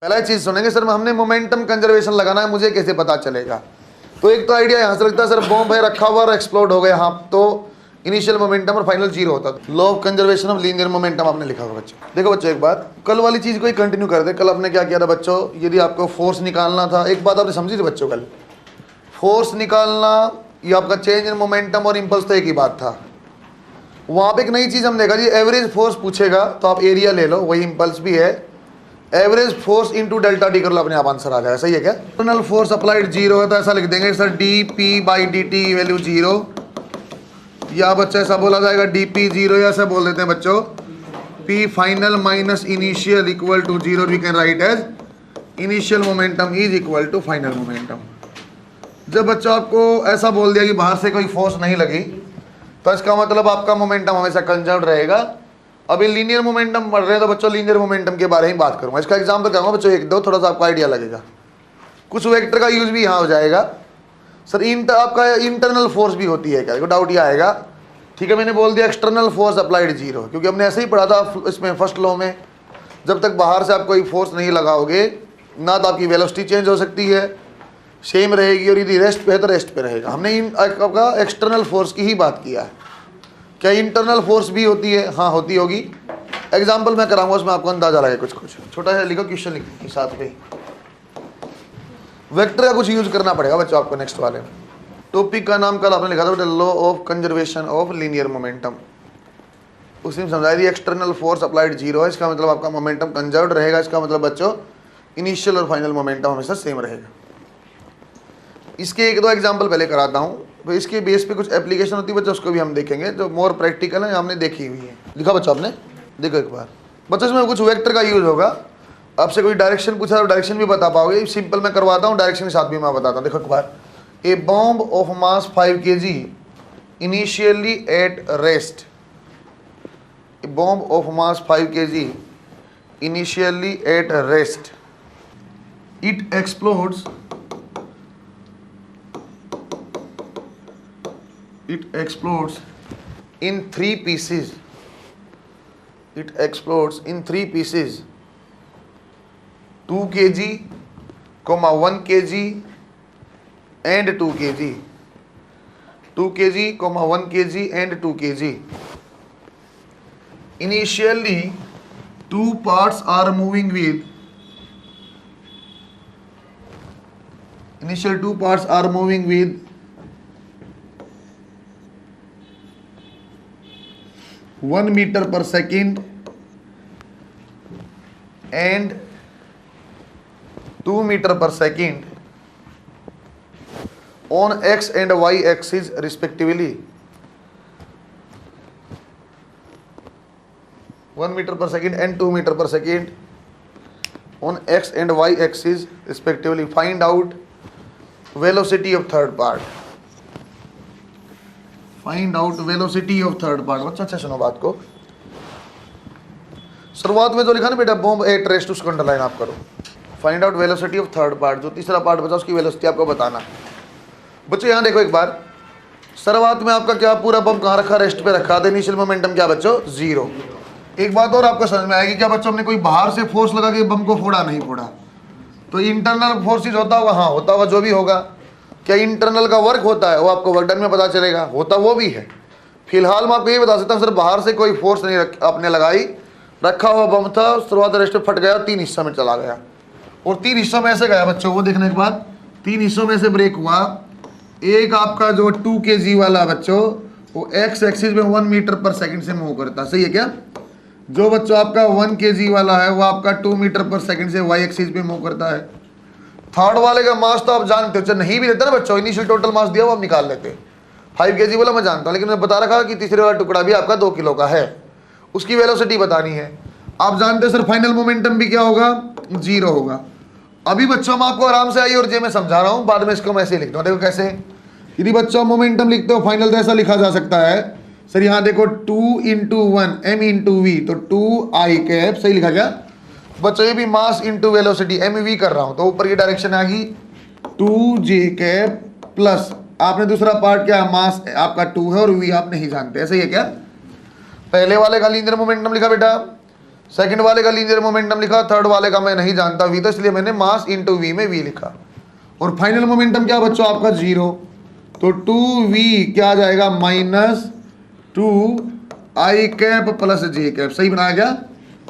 पहला चीज सुनेंगे सर हमने मोमेंटम कंजर्वेशन लगाना है, मुझे कैसे पता चलेगा। तो एक तो आइडिया यहाँ से लगता है सर बॉम्ब है रखा हुआ और एक्सप्लोड हो गया, हाँ तो इनिशियल मोमेंटम और फाइनल जीरो होता है। Law of conservation of linear momentum आपने लिखा होगा बच्चों। देखो बच्चों एक बात, कल वाली चीज को ही कंटिन्यू कर दे। कल आपने क्या किया था बच्चों, यदि आपको फोर्स निकालना था, एक बात आपने समझी थी बच्चों, कल फोर्स निकालना ये आपका चेंज इन मोमेंटम और इंपल्स तो एक ही बात था। वहां पे एक नई चीज हम देखा जी, एवरेज फोर्स पूछेगा तो आप एरिया ले लो, वही इंपल्स भी है, average force into delta T कर लो, अपने आप आंसर आ जाएगा। सही है क्या। इंटरनल फोर्स अप्लाइड जीरो है तो ऐसा लिख देंगे sir D P by D T value zero, या बच्चा ऐसा बोला जाएगा डी पी जीरो, या ऐसा बोल देते हैं बच्चों P final minus initial equal to zero. We can write as initial momentum is equal to final momentum. जब बच्चों आपको ऐसा बोल दिया कि बाहर से कोई फोर्स नहीं लगी तो इसका मतलब आपका मोमेंटम हमेशा कंजर्व रहेगा। अभी लीनियर मोमेंटम बढ़ रहे हैं तो बच्चों लीनियर मोमेंटम के बारे में बात करूंगा। इसका एग्जांपल कहूंगा बच्चों एक दो, थोड़ा सा आपको आइडिया लगेगा। कुछ वेक्टर का यूज भी यहाँ हो जाएगा सर। आपका इंटरनल फोर्स भी होती है क्या, देखो डाउट ये आएगा। ठीक है, मैंने बोल दिया एक्सटर्नल फोर्स अप्लाइड जीरो, क्योंकि हमने ऐसे ही पढ़ा था इसमें फर्स्ट लॉ में, जब तक बाहर से आप कोई फोर्स नहीं लगाओगे ना तो आपकी वेलोसिटी चेंज हो सकती है, सेम रहेगी, और यदि रेस्ट पे है तो रेस्ट पे रहेगा। हमने आपका एक्सटर्नल फोर्स की ही बात किया है। क्या इंटरनल फोर्स भी होती है? हाँ होती होगी। एग्जाम्पल मैं कराऊंगा उसमें आपको अंदाजा लगे। कुछ छोटा सा लिखो, क्वेश्चन लिखो साथ में। वेक्टर का कुछ यूज करना पड़ेगा बच्चों आपको नेक्स्ट वाले में। टॉपिक का नाम कल आपने लिखा था बेटा law of conservation of linear momentum. उसमें समझाया the external force applied zero है, इसका मतलब आपका मोमेंटम कंजर्व्ड रहेगा। इसका मतलब बच्चों इनिशियल और फाइनल मोमेंटम हमेशा सेम रहेगा। इसके एक दो एग्जाम्पल पहले कराता हूँ, तो इसके बेस पे कुछ एप्लीकेशन होती है बच्चों, उसको भी हम देखेंगे जो मोर प्रैक्टिकल है, हमने देखी हुई है। लिखा बच्चों आपने, देखो एक बार बच्चों इसमें कुछ वेक्टर का यूज होगा। आपसे कोई डायरेक्शन पूछा तो डायरेक्शन भी बता पाओगे। सिंपल मैं करवाता हूँ, डायरेक्शन के साथ भी मैं बताता हूँ। देखो एक बार, a bomb of mass 5 kg initially at rest, a bomb of mass 5 kg initially at rest, it explodes in 3 pieces. It explodes in 3 pieces. 2 kg, 1 kg and 2 kg. 2 kg, 1 kg and 2 kg. Initially, two parts are moving with. Initial two parts are moving with 1 meter per second and 2 meter per second on x and y axis respectively. 1 meter per second and 2 meter per second on x and y axis respectively. Find out velocity of third part. Find out velocity of third part. बच्चा अच्छा सुनो बात को। शुरुआत में जो लिखा ना बेटा बॉम्ब एट रेस्ट, उसको अंडरलाइन आप करो। Find out velocity of third part, जो तीसरा पार्ट बचा उसकी वेलोसिटी आपको बताना। बच्चों यहाँ देखो एक बार, शुरुआत में आपका क्या पूरा बम कहाँ रखा, रेस्ट पे रखा था। इनिशियल मोमेंटम क्या बच्चों, जीरो। एक बात और आपको समझ में आएगी, क्या बच्चों हमने कोई बाहर से फोर्स लगा के बम को फोड़ा नहीं फोड़ा, तो इंटरनल फोर्सेज होता होगा, हाँ होता होगा, जो भी होगा। क्या इंटरनल का वर्क होता है वो आपको वर्क डन में पता चलेगा, होता वो भी है। फिलहाल मैं आपको ये बता सकता हूँ सर बाहर से कोई फोर्स नहीं आपने लगाई, रखा हुआ बम था, शुरुआत रेस्ट फट गया, 3 हिस्सों में चला गया। और 3 हिस्सों में ऐसे गया बच्चों, वो देखने के बाद 3 हिस्सों में से ब्रेक हुआ। एक आपका जो 2 kg वाला बच्चों वो एक्स एक्सिस में 1 मीटर पर सेकंड से मूव करता है। सही है क्या। जो बच्चों आपका 1 kg वाला है वो आपका 2 मीटर पर सेकंड से वाई एक्सिस पे मूव करता है। थर्ड वाले का मास तो आप जानते हो, नहीं भी देते ना बच्चों, इनिशियल टोटल मास दिया वो आप निकाल लेते। 5 kg वाला मैं जानता हूँ, लेकिन मैं बता रखा कि तीसरे वाला टुकड़ा भी आपका 2 किलो का है, उसकी वेलोसिटी बतानी है। आप जानते हैं सर फाइनल मोमेंटम भी क्या होगा, जीरो होगा। अभी बच्चों हम आपको आराम से आई और जे मैं समझा रहा हूँ, बाद में इसको मैं ऐसे लिखता हूँ। देखो कैसे, यदि बच्चों मोमेंटम लिखते हो फाइनल तो ऐसा लिखा जा सकता है सर, यहाँ देखो 2 × 1 m × v, तो 2i कैप, सही लिखा क्या बच्चों। ये भी मास इंटू वेलोसिटी, mv कर रहा हूं तो ऊपर की डायरेक्शन आ गई 2j कैप प्लस आपने दूसरा पार्ट क्या, मास आपका 2 है और v आप नहीं जानते, ऐसे ही है क्या। पहले वाले का लीनियर मोमेंटम लिखा बेटा सेकंड वाले का लीनियर मोमेंटम लिखा, थर्ड वाले का मैं नहीं जानता v, तो इसलिए मैंने मास इंटू वी में v लिखा। और फाइनल मोमेंटम क्या बच्चों आपका 0, तो 2v क्या आ जाएगा -2 i cap plus j cap. सही बनाया क्या?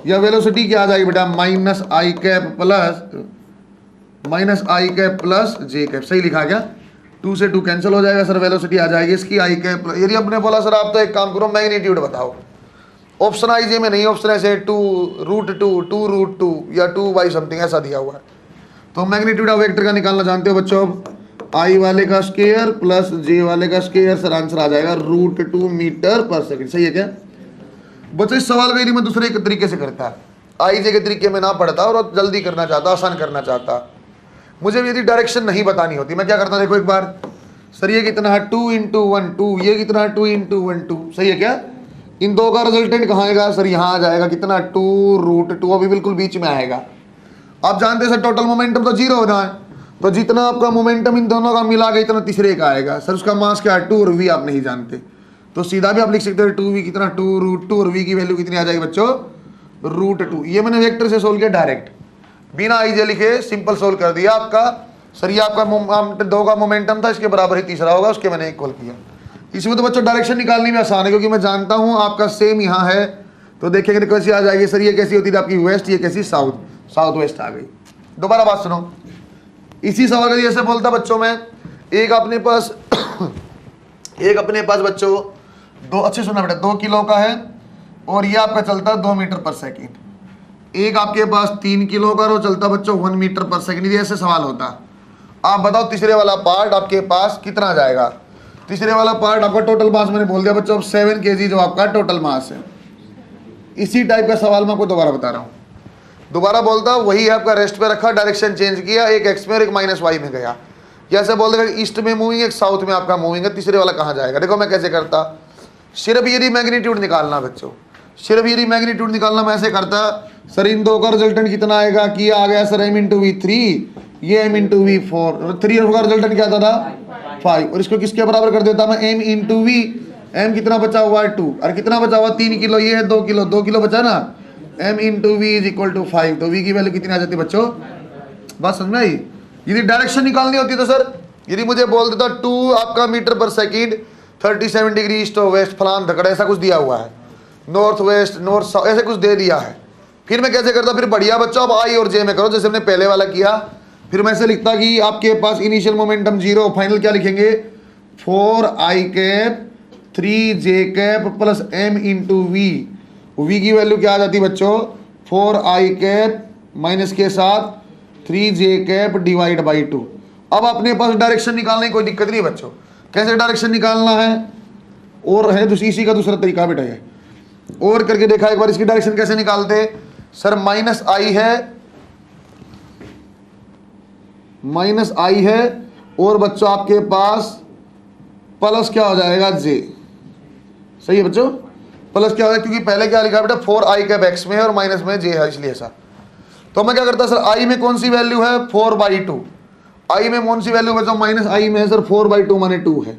या वेलोसिटी क्या आ जाएगी बेटा -i cap plus j cap. सही लिखा क्या? 2 से 2 कैंसिल हो जाएगा सर, वेलोसिटी आ जाएगी इसकी i कैप। यदि अपने बोला सर आप तो एक काम करो मैग्नीट्यूड बताओ, ऑप्शन आई जे में नहीं, ऑप्शन ऐसे 2√2 या 2 बाई समथिंग ऐसा दिया हुआ है। तो मैग्नीट्यूड ऑफ वेक्टर का निकालना जानते हो बच्चों, आई वाले का स्क्वायर प्लस जे वाले का स्क्वायर, सर आंसर आ जाएगा √2 मीटर पर सेकंड। सही है क्या बच्चों? इस सवाल का यदि मैं दूसरे तरीके से करता, आई जे के तरीके में ना पढ़ता और जल्दी करना चाहता, आसान करना चाहता, मुझे यदि डायरेक्शन नहीं बतानी होती, मैं क्या करता, देखो एक बार सर ये कितना है 2 × 1 2, ये कितना है 2 × 1 2। सही है क्या? इन दो का रिजल्टेंट कहाँ आएगा सर? यहाँ आ जाएगा कितना 2√2, अभी बिल्कुल बीच में आएगा। आप जानते हैं सर टोटल मोमेंटम तो 0 होना है, तो जितना आपका मोमेंटम इन दोनों का मिला के इतना तीसरे का आएगा। सर उसका मास क्या है 2 और v आप नहीं जानते, तो सीधा भी आप लिख सकते हो 2v कितना 2√2 और v की वैल्यू कितनी आ जाएगी बच्चों √2। ये मैंने वेक्टर से सोल्व किया डायरेक्ट, बिना आई जे लिखे सिंपल सोल्व कर दिया आपका। सर ये आपका 2 का मोमेंटम था, इसके बराबर ही तीसरा होगा, उसके मैंने इक्वल किया। इसमें तो बच्चों डायरेक्शन निकालनी में आसान है, क्योंकि मैं जानता हूं आपका सेम यहाँ है, तो देखेंगे कैसी आ जाएगी। सर ये कैसी होती थी आपकी वेस्ट, ये कैसी साउथ वेस्ट आ गई। दोबारा बात सुनो, इसी सवाल का जैसे बोलता बच्चों में, एक अपने पास बच्चों दो, अच्छे सुना बेटा, 2 किलो का है और ये आपका चलता है 2 मीटर पर सेकेंड। एक आपके पास 3 किलो का और वो चलता बच्चों 1 मीटर पर सेकेंड। ये ऐसे सवाल होता, आप बताओ तीसरे वाला पार्ट आपके पास कितना जाएगा? तीसरे वाला पार्ट आपका टोटल मास मैंने बोल दिया बच्चों, अब 7 kg जो आपका टोटल मास है। इसी टाइप का सवाल मैं आपको दोबारा बता रहा हूँ, दोबारा बोलता वही है आपका, रेस्ट पे रखा, डायरेक्शन चेंज किया, एक एक्स में और एक -y में गया। जैसे बोल देगा ईस्ट में मूविंग, एक साउथ में आपका मूविंग है, तीसरे वाला कहाँ जाएगा? देखो मैं कैसे करता, सिर्फ यदि मैग्नीट्यूड निकालना बच्चों, सिर्फ यदि मैग्नीट्यूड निकालना मैं ऐसे करता, सर इन दो का रिजल्टेंट कितना आएगा कि आ गया सर m × v3, ये m × v4, 3 का रिजल्टेंट क्या था 5, और इसको किसके बराबर कर देता मैं m × v, m कितना बचा हुआ है 2, और कितना बचा हुआ 3 किलो, ये है 2 किलो बचा ना, m × v = 5, तो v की वैल्यू कितनी आ जाती है बच्चों? बात समझ में आई? यदि डायरेक्शन निकालनी होती तो सर यदि मुझे बोल देता 2 आपका मीटर पर सेकंड 37 डिग्री ईस्ट और वेस्ट फलान धकड़ ऐसा कुछ दिया हुआ है, नॉर्थ वेस्ट नॉर्थ साउथ ऐसे कुछ दे दिया है, फिर मैं कैसे करता? फिर बढ़िया बच्चों अब आई और जे में करो, जैसे हमने पहले वाला किया। फिर मैं ऐसे लिखता कि आपके पास इनिशियल मोमेंटम 0, फाइनल क्या लिखेंगे 4i cap 3j cap plus m × v की वैल्यू क्या आ जाती बच्चों 4i कैप माइनस के साथ 3j कैप डिवाइड बाई 2। अब अपने पास डायरेक्शन निकालने की कोई दिक्कत नहीं बच्चों, कैसे डायरेक्शन निकालना है और है इसी का दूसरा तरीका बेटा है, और करके देखा एक बार। इसकी डायरेक्शन कैसे निकालते सर, -i है और बच्चों आपके पास प्लस क्या हो जाएगा j। सही है बच्चों, प्लस क्या हो जाएगा, क्योंकि पहले क्या लिखा बेटा 4i कैप x में है और माइनस में j है, इसलिए ऐसा। तो मैं क्या करता सर, i में कौन सी वैल्यू है 4/2, i में कौन सी वैल्यू बच्चों -i में है सर 4/2 माने 2 है,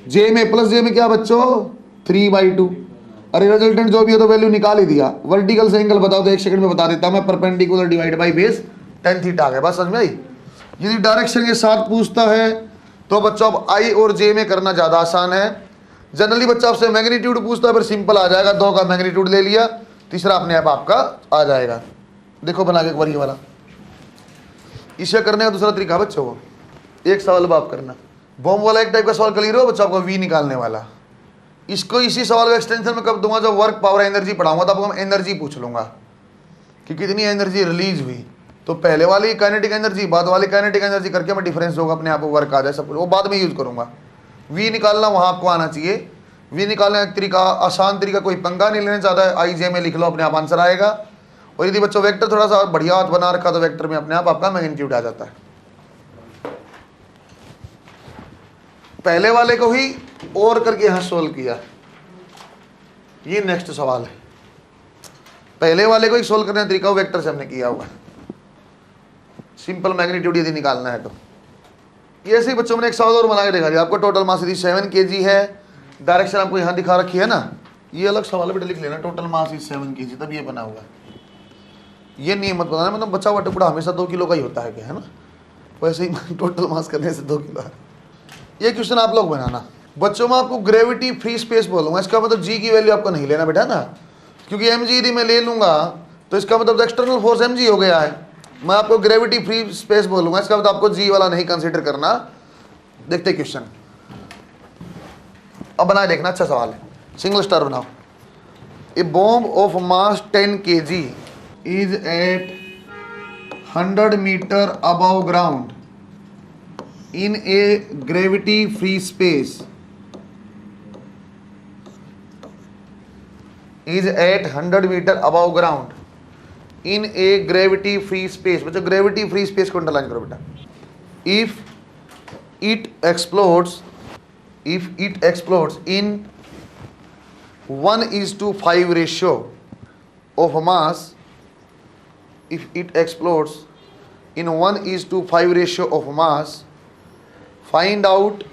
j में प्लस j में क्या बच्चों 3/2। अरे रिजल्टेंट जो भी है तो वैल्यू निकाल ही दिया। वर्टिकल से एंगल बताओ तो 1 सेकंड में बता देता मैं, perpendicular divide by base tan theta आ गया। बात समझ में आई? यदि डायरेक्शन के साथ पूछता है तो बच्चों अब i और j में करना ज़्यादा आसान है। जनरली बच्चा आपसे मैग्नीट्यूड पूछता है, फिर सिंपल आ जाएगा, 2 का मैग्नीट्यूड ले लिया, तीसरा अपने आप आपका आ जाएगा। देखो बना के एक बार ये वाला, इसे करने का दूसरा तरीका बच्चों वो एक सवाल अब आप करना, बॉम्ब वाला एक टाइप का सवाल क्लियर हो बच्चों आपको, v निकालने वाला। इसको इसी सवाल का एक्सटेंशन में कब दूंगा, जब वर्क पावर एनर्जी पढ़ाऊंगा तो आपको मैं एनर्जी पूछ लूंगा कि कितनी एनर्जी रिलीज हुई। तो पहले वाली काइनेटिक एनर्जी, बाद वाली काइनेटिक एनर्जी करके मैं डिफरेंस होगा अपने आप को वर्क आ जाए सब कुछ, वो बाद में यूज करूंगा। वी निकालना वहां आपको आना चाहिए, वी निकालने का तरीका आसान तरीका, कोई पंगा नहीं लेना चाहता है, आई जे में लिख लो अपने आप आंसर आएगा। और यदि बच्चों वेक्टर थोड़ा सा बढ़िया हाथ बना रखा तो वेक्टर में अपने आप आपका मैग्नीट्यूड आ जाता है। पहले वाले को ही और करके यहां सोल्व किया, ये नेक्स्ट सवाल है। पहले वाले को ही सोल्व करने का तरीका वेक्टर से हमने किया हुआ, सिंपल मैग्नीट्यूड यदि निकालना है तो। ये ऐसे ही बच्चों ने एक सवाल और बना के दिखा दिया आपको, टोटल मास यदि 7 kg है, डायरेक्शन आपको यहाँ दिखा रखी है ना, ये अलग सवाल बेटा लिख लेना, टोटल मास इज 7 kg, तब ये बना हुआ है। ये नहीं मत बताना, मतलब बचा हुआ टुकड़ा हमेशा 2 किलो का ही होता है क्या, है ना, वैसे ही टोटल मास करने से 2 किलो है। ये क्वेश्चन आप लोग बनाना। बच्चों में आपको ग्रेविटी फ्री स्पेस बोलूंगा, इसका मतलब जी की वैल्यू आपको नहीं लेना बेटा ना, क्योंकि एम जी यदि मैं ले लूंगा तो इसका मतलब एक्सटर्नल फोर्स एम जी हो गया है। मैं आपको ग्रेविटी फ्री स्पेस बोलूंगा, इसका मतलब आपको जी वाला नहीं कंसीडर करना। देखते क्वेश्चन, अब बनाए देखना, अच्छा सवाल है, सिंगल स्टार बनाओ। A bomb of mass 10 kg is at 100 metre above ground in a gravity free space is at 100 meter above ground in a gravity free space। बच्चों gravity free space को underline करो बेटा। if it explodes in 1:5 ratio of mass, if it explodes in 1:5 ratio of mass, find out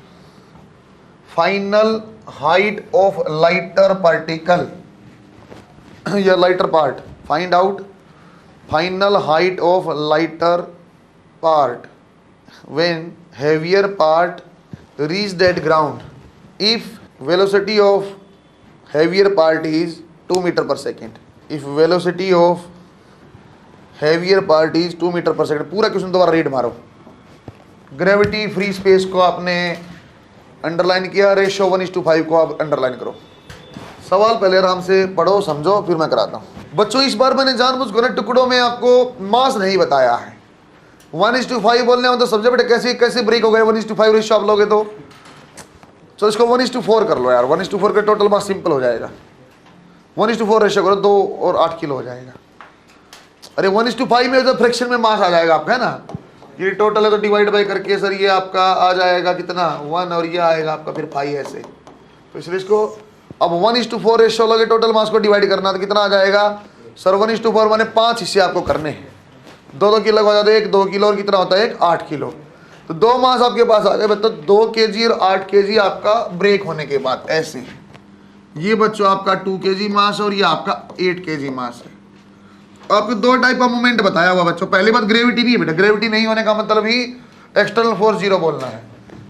final height of lighter particle या lighter part, find out final height of lighter part when heavier part reach that ground if velocity of heavier part is 2 meter per second, if velocity of heavier part is 2 meter per second। पूरा question दोबारा read मारो। Gravity free space को आपने underline किया, ratio 1:5 को आप underline करो। सवाल पहले आराम से पढ़ो समझो फिर मैं कराता हूँ। बच्चों इस बार मैंने जानबूझकर ना टुकड़ों में आपको मास नहीं बताया है। 1:5 बोलने हो तो समझो बेटा कैसे कैसे ब्रेक हो गए। 1:5 रेशियो आप लोगे तो चलो इसको 1:4 कर लो यार। 1:4 का टोटल मास सिंपल हो जाएगा। 1:4 रेशियो करो 2 और 8 किलो हो जाएगा। अरे 1:5 में तो फ्रैक्शन में मास आ जाएगा आपका, है ना। ये टोटल है तो डिवाइड बाई करके सर ये आपका आ जाएगा कितना 1 और ये आएगा आपका फिर 5 ऐसे। तो इसलिए इसको अब 1:4 रेशियो लगे टोटल मास को डिवाइड करना तो कितना आ जाएगा सर 1:4 माने 5 हिस्से आपको करने हैं। 2 किलो लगा जाता है, 1 2 किलो और कितना होता है 1 8 किलो। तो 2 मास आपके पास आ गए। तो 2 kg और 8 kg आपका ब्रेक होने के बाद ऐसे ये बच्चों आपका 2 kg मास और ये आपका 8 kg मास है। आपको 2 टाइप का मूवमेंट बताया हुआ बच्चों। पहली बात ग्रेविटी नहीं है बेटा, ग्रेविटी नहीं होने का मतलब ही एक्सटर्नल फोर्स 0 बोलना है।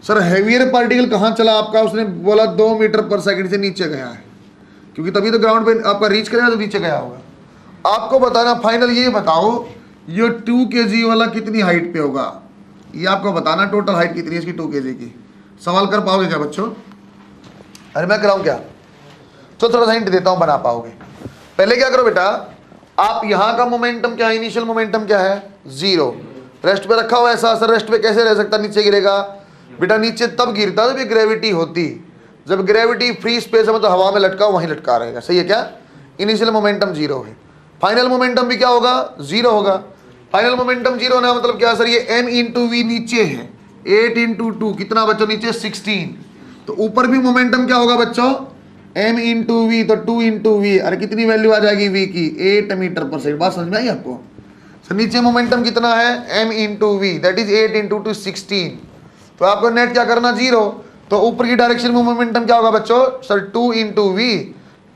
सर हेवियर पार्टिकल कहाँ चला आपका, उसने बोला 2 मीटर पर सेकंड से नीचे गया है, क्योंकि तभी तो ग्राउंड पे आपका रीच करेगा तो नीचे गया होगा। आपको बताना फाइनल ये बताओ ये 2 kg वाला कितनी हाइट पे होगा, ये आपको बताना टोटल हाइट कितनी है इसकी 2 kg की। सवाल कर पाओगे क्या बच्चों? अरे मैं कराऊं क्या? तो थोड़ा सा हिंट देता हूं, बना पाओगे। पहले क्या करो बेटा, आप यहां का मोमेंटम क्या है, इनिशियल मोमेंटम क्या है 0। रेस्ट पे रखा हुआ है ऐसा। सर रेस्ट पे कैसे रह सकता, नीचे गिरेगा बेटा। नीचे तब गिरता जब ये ग्रेविटी होती, जब ग्रेविटी फ्री स्पेस है मतलब हवा में लटका वहीं लटका रहेगा। सही है क्या? इनिशियल मोमेंटम 0 है, फाइनल मोमेंटम भी क्या होगा 0 होगा। फाइनल मोमेंटम 0 होना मतलब क्या सर, ये m इंटू वी नीचे है, 8 इंटू 2 कितना बच्चों नीचे 16। तो ऊपर भी मोमेंटम क्या होगा बच्चों m इंटू वी, तो 2 इंटू वी। अरे कितनी वैल्यू आ जाएगी v की 8 मीटर पर सेकंड। बात समझ में आई आपको? सर नीचे मोमेंटम कितना है m into v, that is 8 into 2 16। तो आपको नेट क्या करना 0। तो ऊपर की डायरेक्शन में मोमेंटम क्या होगा बच्चों sir 2 into v,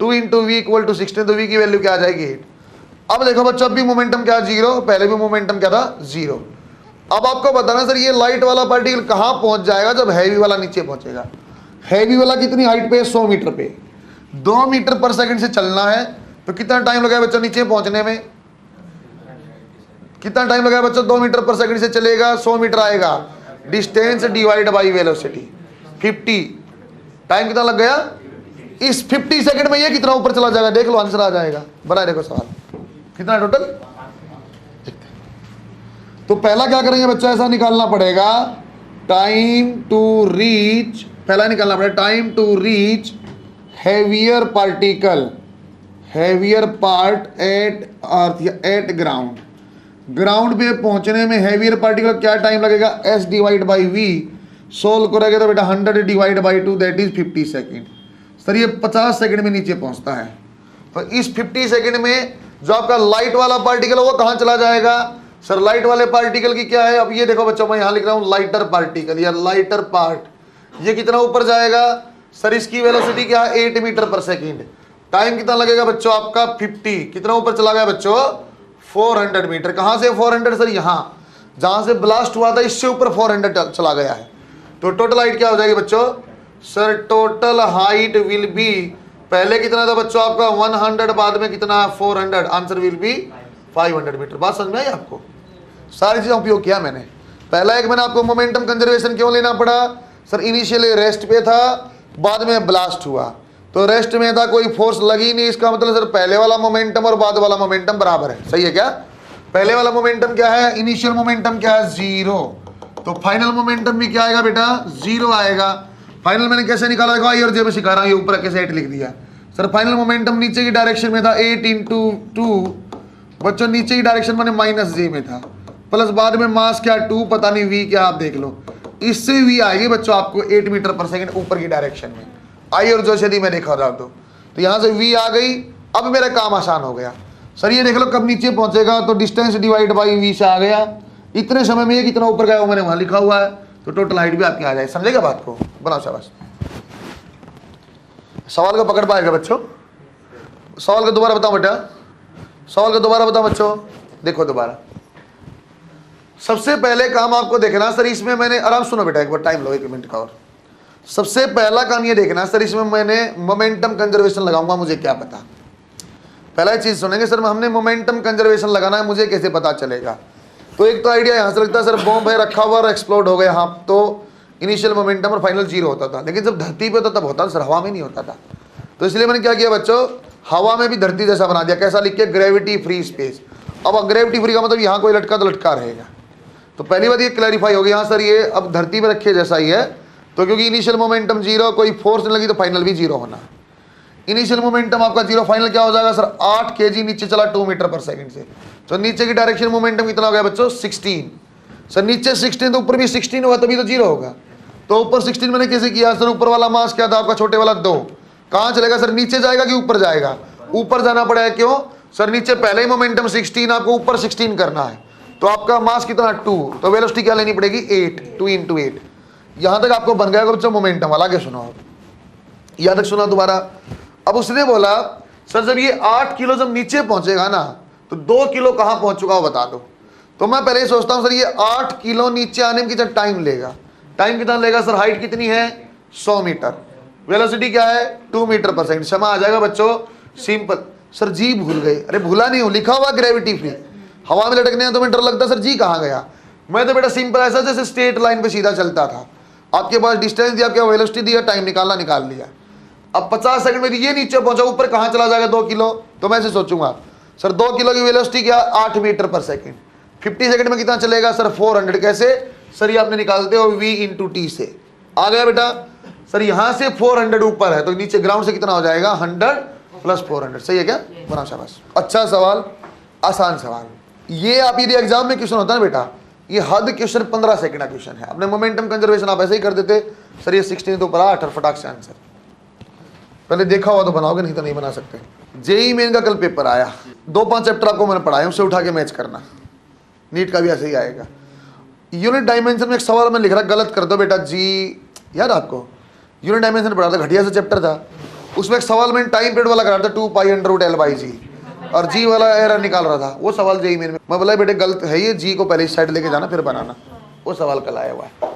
2 into v equal to 16। तो v की वैल्यू क्या आ जाएगी 8। अब देखो बच्चों अब भी मोमेंटम क्या 0, पहले भी मोमेंटम क्या था 0। अब आपको बताना सर ये लाइट वाला पार्टिकल कहाँ पहुंच जाएगा जब हैवी वाला नीचे पहुंचेगा। हैवी वाला कितनी हाइट पे, 100 मीटर पे, 2 मीटर पर सेकंड से चलना है। तो कितना टाइम लगेगा बच्चों नीचे पहुंचने में, कितना टाइम लगेगा बच्चों 2 मीटर पर सेकंड से चलेगा 100 मीटर आएगा। Distance divide by velocity 50, time कितना लग गया इस 50 सेकंड में। ये कितना ऊपर चला जाएगा देख लो, आंसर आ जाएगा। बनाए देखो सवाल कितना टोटल। तो पहला क्या करेंगे बच्चा, ऐसा निकालना पड़ेगा टाइम टू रीच, पहला निकालना पड़ेगा time to reach heavier particle, heavier part at earth या एट ग्राउंड। ग्राउंड पे पहुंचने में हैवियर पार्टिकल क्या टाइम लगेगा s divide by v। Solve करोगे तो बेटा 100 divide by 2 that is 50 second. Sir ये 50 सेकंड में नीचे पहुंचता है। तो इस 50 सेकंड में जो आपका लाइट वाला पार्टिकल है वो कहां चला जाएगा सर, लाइट वाले पार्टिकल की क्या है। अब ये देखो बच्चों मैं यहां लिख रहा हूं लाइटर पार्टिकल या लाइटर पार्ट, ये कितना ऊपर जाएगा सर, इसकी वेलोसिटी क्या है 8 मीटर पर सेकंड। टाइम कितना लगेगा बच्चों आपका 50, कितना ऊपर चला गया बच्चों 400 मीटर। कहां से 400 सर? यहां जहां से ब्लास्ट हुआ था इससे ऊपर 400 चला गया है। तो टोटल हाइट क्या हो जाएगी बच्चों? Sir total height will be, पहले कितना था बच्चों आपका 100, बाद में कितना 400, आंसर विल बी 500 मीटर। बात समझ में आई आपको? सारी चीजें उपयोग किया मैंने। पहला एक मैंने आपको मोमेंटम कंजर्वेशन क्यों लेना पड़ा? सर इनिशियली रेस्ट पे था, बाद में ब्लास्ट हुआ, तो रेस्ट में था, कोई फोर्स लगी नहीं, इसका मतलब सर पहले वाला मोमेंटम और बाद वाला मोमेंटम बराबर है। सही है क्या? पहले वाला मोमेंटम क्या है? इनिशियल मोमेंटम क्या है? 0। तो फाइनल मोमेंटम भी क्या आएगा बेटा? 0 आएगा। फाइनल मैंने कैसे निकाला देखो, आई और जे में सिखा रहा हूं, ये ऊपर कैसे 8 लिख दिया। सर फाइनल मोमेंटम नीचे की डायरेक्शन में था, 8 इंटू 2, बच्चों नीचे की डायरेक्शन मैंने -j में था, प्लस बाद में मास क्या 2, पता नहीं v क्या, आप देख लो। इससे v आएगी बच्चों आपको 8 मीटर पर सेकंड ऊपर की डायरेक्शन में। आई और जो यदि मैं देखा रहा तो यहाँ से v आ गई। अब मेरा काम आसान हो गया। सर ये देख लो कब नीचे पहुंचेगा, तो डिस्टेंस डिवाइड बाई v से आ गया। इतने समय में ये कितना ऊपर गया वो मैंने वहां लिखा हुआ है, तो टोटल हाइट भी आपकी आ जाएगी। समझेगा बात को? बनाओ शाबाश। सवाल को पकड़ पाएगा बच्चों? सवाल को दोबारा बताओ बेटा, सवाल को दोबारा बताओ बच्चों। देखो दोबारा, सबसे पहले काम आपको देखना सर, इसमें मैंने, आराम सुनो बेटा एक बार, टाइम लो 1 मिनट का और। सबसे पहला काम ये देखना सर, इसमें मैंने मोमेंटम कंजर्वेशन लगाऊंगा, मुझे क्या पता। पहला चीज सुनेंगे सर, हमने मोमेंटम कंजर्वेशन लगाना है, मुझे कैसे पता चलेगा? तो एक तो आइडिया यहां से लगता है सर, बॉम्ब है रखा हुआ और एक्सप्लोड हो गया, हाँ, तो इनिशियल मोमेंटम और फाइनल 0 होता था। लेकिन जब धरती पे होता तब होता सर, हवा में नहीं होता था। तो इसलिए मैंने क्या किया बच्चों, हवा में भी धरती जैसा बना दिया। कैसा लिख के? Gravity free space. अब ग्रेविटी फ्री का मतलब यहाँ कोई लटका तो लटका रहेगा। तो पहली बात ये क्लैरिफाई होगी, हाँ सर ये अब धरती में रखे जैसा ही है, तो क्योंकि इनिशियल मोमेंटम 0, कोई फोर्स नहीं लगी, तो फाइनल भी 0 होना। इनिशियल मोमेंटम आपका 0, फाइनल क्या हो जाएगा सर? 8 kg नीचे चला 2 मीटर पर सेकंड से। तो नीचे की डायरेक्शन मोमेंटम कितना हो गया बच्चों? 16। सर नीचे 16 तो ऊपर भी 16 होगा, तभी तो 0 होगा। तो ऊपर 16 मैंने कैसे किया सर? ऊपर वाला मास क्या था आपका? छोटे वाला 2। कहाँ चलेगा सर? नीचे जाएगा कि ऊपर जाएगा? ऊपर जाना पड़ेगा। क्यों सर? नीचे पहले ही मोमेंटम 16, आपको ऊपर 16 करना है, तो आपका मास कितना? 2, तो वेलोसिटी क्या लेनी पड़ेगी? 8, 2 × 8। यहां तक आपको बन गया बच्चों मोमेंटम वाला। आगे सुनो, यहां तक सुना दोबारा। अब उसने बोला सर जब ये 8 किलो जब नीचे पहुंचेगा ना, तो 2 किलो कहां पहुंच चुका हो बता दो। तो मैं पहले ही सोचता हूं सर ये 8 किलो नीचे आने में कितना टाइम लेगा? टाइम कितना लेगा सर? हाइट कितनी है? 100 मीटर। वेलोसिटी क्या है? 2 मीटर पर सेकंड। क्षमा आ जाएगा बच्चों, सिंपल। सर जी भूल गए? अरे भूला नहीं हूं, लिखा हुआ ग्रेविटी फ्री। हवा में लटकने में तुम्हें डर लगता सर जी कहाँ गया? मैं तो बेटा सिंपल ऐसा जैसे स्ट्रेट लाइन पे सीधा चलता था। आपके पास डिस्टेंस दिया, क्या वेलोसिटी दिया, टाइम निकालना निकाल लिया। अब 50 सेकंड में ये नीचे पहुंचा, ऊपर कहाँ चला जाएगा? 2 किलो। तो मैं ऐसे सोचूंगा सर 2 किलो की वेलोसिटी क्या? 8 मीटर पर सेकंड। 50 सेकंड में कितना चलेगा सर? 400। कैसे सर? ये आपने निकालते हो v × t से। आ गया बेटा? सर यहाँ से 400 ऊपर है, तो नीचे ग्राउंड से कितना हो जाएगा? 100 + 400। सही है क्या? बना शाबाश। अच्छा सवाल, आसान सवाल। ये आप यदि एग्जाम में क्वेश्चन होता है ना बेटा, ये हद क्वेश्चन 15 सेकंड का क्वेश्चन है। अपने मोमेंटम कंजर्वेशन आप ऐसे ही कर देते सर, ये 16 तो ऊपर 8 और फटाक से आंसर। पहले देखा हुआ तो बनाओगे, नहीं तो नहीं बना सकते। जेई मेन का कल पेपर आया, 2-5 चैप्टर आपको मैंने पढ़ाया, उससे उठा के मैच करना। नीट का भी ऐसे ही आएगा। यूनिट डायमेंशन में एक सवाल मैं लिख रहा, गलत कर दो बेटा जी। याद आपको यूनिट डायमेंशन पढ़ा था, घटिया सा चैप्टर था। उसमें एक सवाल मैंने टाइम पीरियड वाला करा था, 2π/L/g, और जी वाला एरर निकाल रहा था। वो सवाल जेई मेन में मैं बोला बेटे गलत है ये, जी को पहले इस साइड लेके जाना फिर बनाना। वो सवाल कल आया हुआ है।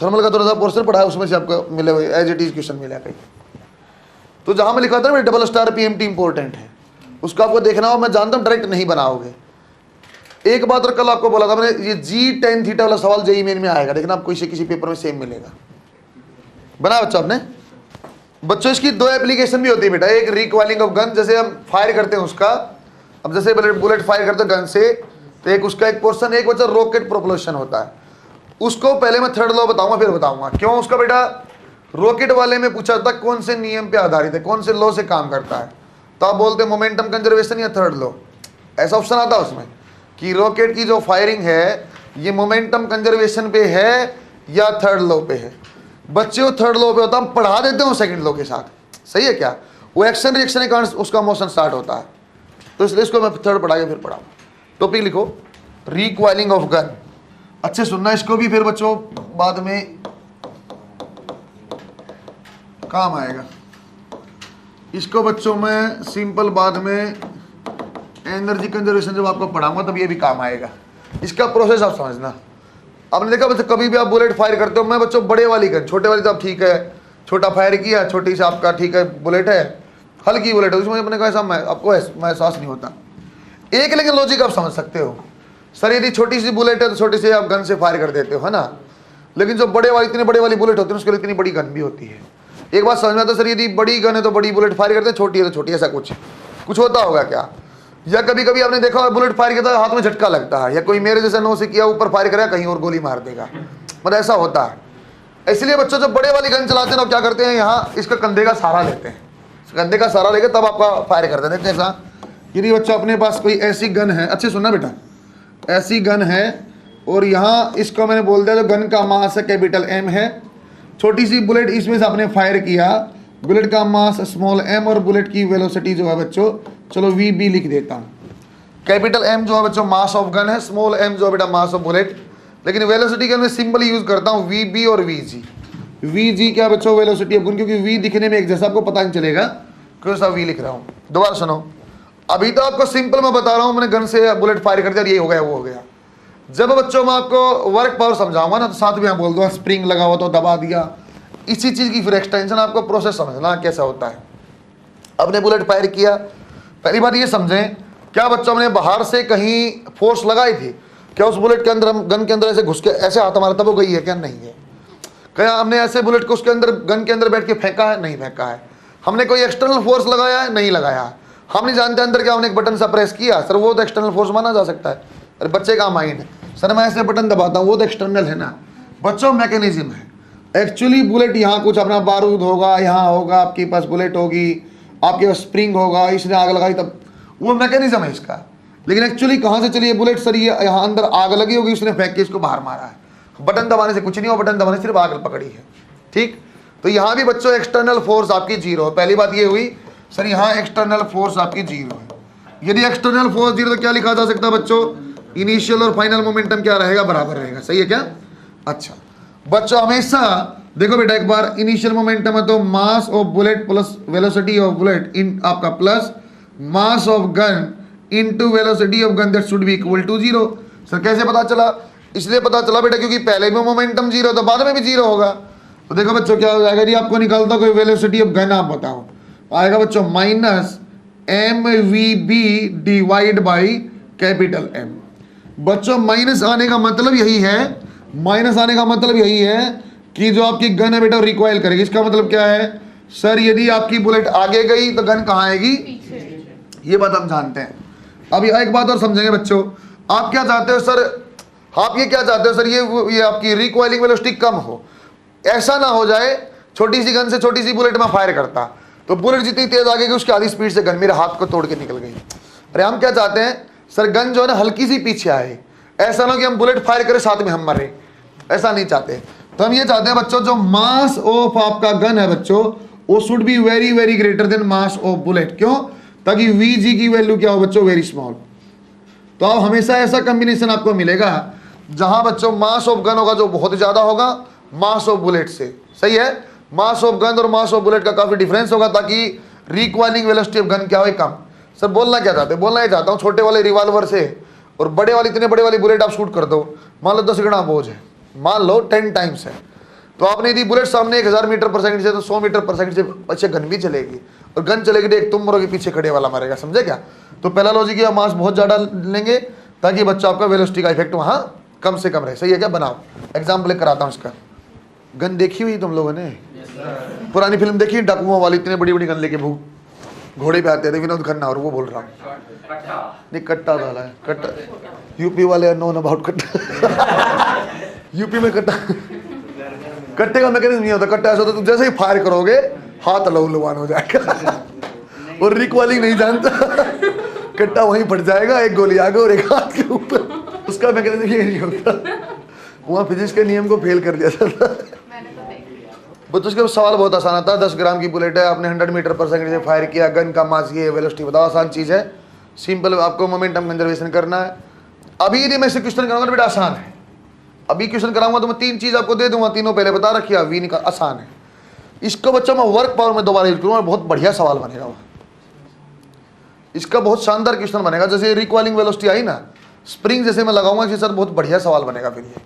थर्मल का थोड़ा सा पोर्शन पढ़ा है, उसमें से आपको मिले हुए एज इट इज क्वेश्चन मिला कहीं। तो जहां मैं लिखा था ना डबल स्टार PMT इंपॉर्टेंट है, उसको आपको देखना हो। मैं जानता हूं डायरेक्ट नहीं बनाओगे। एक बात और कल आपको बोला था मैंने, ये जी tan थीटा वाला सवाल जेई मेन में आएगा, देखना आपको इसे किसी पेपर में सेम मिलेगा। बना बच्चों आपने? बच्चों इसकी 2 एप्लीकेशन भी होती है बेटा। एक रिकॉइलिंग ऑफ गन, जैसे हम फायर करते हैं उसका, अब जैसे बुलेट फायर करते हैं गन से, तो एक उसका एक पोर्शन, एक बच्चा रॉकेट प्रोपल्शन होता है। उसको पहले मैं थर्ड लॉ बताऊंगा फिर बताऊंगा क्यों। उसका बेटा रॉकेट वाले में पूछा था कौन से नियम पे आधारित है, कौन से लॉ से काम करता है, तो आप बोलते हैं मोमेंटम कंजर्वेशन या थर्ड लॉ। ऐसा ऑप्शन आता है उसमें कि रॉकेट की जो फायरिंग है ये मोमेंटम कंजर्वेशन पे है या थर्ड लॉ पे है। बच्चे वो थर्ड लॉ पे होता है, हम पढ़ा देते हो सेकंड लॉ के साथ। सही है क्या? वो एक्शन रिएक्शन के कारण उसका मोशन स्टार्ट होता है, तो इसलिए इसको मैं थर्ड पढ़ा के फिर पढ़ाऊँ। टॉपिक लिखो रिकॉइलिंग ऑफ गन। अच्छे सुनना इसको भी, फिर बच्चों बाद में काम आएगा। इसको बच्चों में सिंपल बाद में एनर्जी कंजर्वेशन जब आपको पढ़ाऊंगा तब ये भी काम आएगा। इसका प्रोसेस आप समझना। आपने देखा बच्चों कभी भी आप बुलेट फायर करते हो, मैं बच्चों बड़े वाली गन, छोटे वाली तो आप ठीक है छोटा फायर किया, छोटी से आपका ठीक है बुलेट है, हल्की बुलेट है, उसमें अपने को ऐसा आपको एहसास नहीं होता। एक लेकिन लॉजिक आप समझ सकते हो, सर यदि छोटी सी बुलेट है तो छोटी सी आप गन से फायर कर देते हो, है ना। लेकिन जो बड़े वाली इतने बड़े वाली बुलेट होती है उसके लिए इतनी बड़ी गन भी होती है। एक बात समझ में आता है, सर यदि बड़ी गन है तो बड़ी बुलेट फायर करते हैं, छोटी है तो छोटी, ऐसा कुछ होता होगा क्या। या कभी कभी आपने देखा है बुलेट फायर किया हाथ में झटका लगता है, या कोई मेरे जैसे नो से किया ऊपर फायर करेगा कहीं और गोली मार देगा, मतलब ऐसा होता है। इसलिए बच्चों जब बड़े वाली गन चलाते हैं ना क्या करते हैं, यहाँ इसका कंधे का सहारा लेते हैं, कंधे का सहारा लेके तब आपका फायर करते हैं। जैसा यदि बच्चा अपने पास कोई ऐसी गन है, अच्छे सुनना बेटा, ऐसी गन है और यहाँ इसको मैंने बोल दिया जो गन का मास है कैपिटल M है, छोटी सी बुलेट इसमें से आपने फायर किया, बुलेट का मास स्मॉल m और बुलेट की वेलोसिटी जो है बच्चों, चलो VB लिख देता हूँ। कैपिटल M जो है बच्चों मास ऑफ गन है, स्मॉल m जो है बेटा मास ऑफ बुलेट, लेकिन वेलोसिटी का मैं सिंपल यूज करता हूँ VB और VG। VG क्या बच्चों वेलोसिटी ऑफ गन, क्योंकि V दिखने में एक जैसा आपको पता नहीं चलेगा क्यों सा V लिख रहा हूँ। दोबारा सुनो, अभी तो आपको सिंपल मैं बता रहा हूँ, मैंने गन से बुलेट फायर कर दिया, ये हो गया वो हो गया। जब बच्चों मैं आपको वर्क पावर समझाऊंगा ना तो साथ में यहाँ बोल दो स्प्रिंग लगा हुआ तो दबा दिया, इसी चीज की फिर एक्सटेंशन आपको प्रोसेस समझना कैसा होता है। आपने बुलेट फायर किया, पहली बात ये समझें क्या बच्चों ने बाहर से कहीं फोर्स लगाई थी क्या, उस बुलेट के अंदर हम गन के अंदर ऐसे घुस के ऐसे हाथ हमारा तब वो गई है क्या, नहीं है। क्या हमने ऐसे बुलेट को उसके अंदर गन के अंदर बैठ के फेंका है, नहीं फेंका है। हमने कोई एक्सटर्नल फोर्स लगाया है, नहीं लगाया है। हम नहीं जानते अंदर क्या, हमने एक बटन सा प्रेस किया, सर वो तो एक्सटर्नल फोर्स माना जा सकता है। अरे बच्चे का माइंड, सर मैं ऐसे बटन दबाता हूँ वो तो एक्सटर्नल है ना। बच्चों मैकेनिज्म है एक्चुअली, बुलेट यहाँ कुछ अपना बारूद होगा, यहाँ होगा आपके पास बुलेट होगी, आपके पास स्प्रिंग होगा, इसने आग लगाई तब वो मैकेनिज्म है इसका। लेकिन एक्चुअली कहाँ से चली है बुलेट, सर ये यहाँ अंदर आग लगी होगी, उसने फेंक के इसको बाहर मारा है। बटन दबाने से कुछ नहीं हुआ, बटन दबाने से सिर्फ आग पकड़ी है, ठीक। तो यहाँ भी बच्चों एक्सटर्नल फोर्स आपकी जीरो है। पहली बात ये हुई सर यहाँ एक्सटर्नल फोर्स आपकी जीरो है। यदि एक्सटर्नल फोर्स जीरो तो क्या लिखा जा सकता है बच्चों, इनिशियल और फाइनल मोमेंटम क्या रहेगा, बराबर रहेगा, सही है क्या। अच्छा बच्चों हमेशा देखो बेटा एक बार, इनिशियल मोमेंटम है तो mass of bullet plus velocity of bullet इन आपका plus mass of gun into velocity of gun, that should be equal to zero. Sir कैसे पता चला, इसलिए पता चला बेटा क्योंकि पहले भी मोमेंटम जीरो तो बाद में भी जीरो होगा। तो देखो बच्चों क्या हो जाएगा, यदि आपको निकलता कोई वेलोसिटी ऑफ गन आप बताओ, आएगा बच्चों minus MVB divide by capital M। बच्चों माइनस आने का मतलब यही है, माइनस आने का मतलब यही है कि जो आपकी गन है बेटा रिकॉइल करेगी। इसका मतलब क्या है सर, यदि आपकी बुलेट आगे गई तो गन कहाँ आएगी, ये बात हम जानते हैं। अब एक बात और समझेंगे बच्चों, आप क्या चाहते हो सर, आप ये क्या चाहते हो सर, ये आपकी रिकॉइलिंग वेलोसिटी कम हो, ऐसा ना हो जाए छोटी सी गन से छोटी सी बुलेट में फायर करता तो बुलेट जितनी तेज आगे गई उसकी आधी स्पीड से गन मेरे हाथ को तोड़ के निकल गई। अरे हम क्या चाहते हैं सर, गन जो है ना हल्की सी पीछे आए, ऐसा ना कि हम बुलेट फायर करें साथ में हम मरे, ऐसा नहीं चाहते। तो हम ये चाहते हैं बच्चों जो मास ऑफ आपका गन है बच्चों वो should be very very greater then mass of bullet. क्यों, ताकि VG की वैल्यू क्या हो बच्चों, वेरी स्मॉल। तो आप हमेशा ऐसा कॉम्बिनेशन आपको मिलेगा जहां बच्चों मास ऑफ गन होगा जो बहुत ज्यादा होगा मास ऑफ बुलेट से, सही है। मास ऑफ गन और मास ऑफ बुलेट का काफी डिफरेंस होगा ताकि रिक्वायरिंग वेलोसिटी ऑफ गन क्या हो, कम। सर बोलना क्या चाहते हैं, बोलना ये चाहता हूँ छोटे वाले रिवॉल्वर से और बड़े वाली इतने बड़े वाली बुलेट आप शूट कर दो, मान लो 10 गुना बोझ है, मान लो 10 टाइम्स है, तो आपने यदि बुलेट सामने 1000 मीटर पर सेकंड से तो 100 मीटर पर सेकंड से अच्छे गन भी चलेगी, और गन चलेगी तो एक तुम मरोगे पीछे खड़े वाला मरेगा, समझे क्या। तो पहला लॉजिक है मास बहुत ज़्यादा लेंगे ताकि बच्चा आपका वेलोसिटी का इफेक्ट वहाँ कम से कम रहे, सही है क्या। बनाओ एग्जाम्पल कराता हूँ इसका। गन देखी हुई तुम लोगों ने, पुरानी फिल्म देखी डाकुओं वाली, इतने बड़ी बड़ी गन लेके घोड़े पे आते थे, विनोद खन्ना, और वो बोल रहा हूँ नहीं कट्टा वाला है, कट्टा यूपी वाले नोन अबाउट कट्टा यूपी में कट्टा, कट्टे का मैकेनिज्म नहीं होता, कट्टा ऐसा होता तो जैसे ही फायर करोगे हाथ लहूलुहान हो जाएगा और रिकॉइलिंग नहीं जानता, कट्टा वहीं फट जाएगा, एक गोली आगे और एक हाथ के ऊपर, उसका मैकेनिज्म ये नहीं होता। वहाँ फिजिक्स के नियम को फेल कर दिया था। बट उसके सवाल बहुत आसान आता है, 10 ग्राम की बुलेट है, आपने 100 मीटर पर सेकंड से फायर किया, गन का मास ये वेलोसिटी बताओ, आसान चीज़ है, सिंपल, आपको मोमेंटम कंजर्वेशन करना है। अभी यदि मैं इसे क्वेश्चन कराऊंगा बेटा आसान है, अभी क्वेश्चन कराऊंगा तो मैं 3 चीज़ आपको दे दूंगा, तीनों पहले बता रखिए, वी निकाल, आसान है। इसको बच्चों मैं वर्क पावर में दोबारा यूज करूँगा, बहुत बढ़िया सवाल बनेगा वो। इसका बहुत शानदार क्वेश्चन बनेगा। जैसे रिकॉइलिंग वेलोसिटी आई ना, स्प्रिंग जैसे मैं लगाऊंगा कि सर बहुत बढ़िया सवाल बनेगा। फिर ये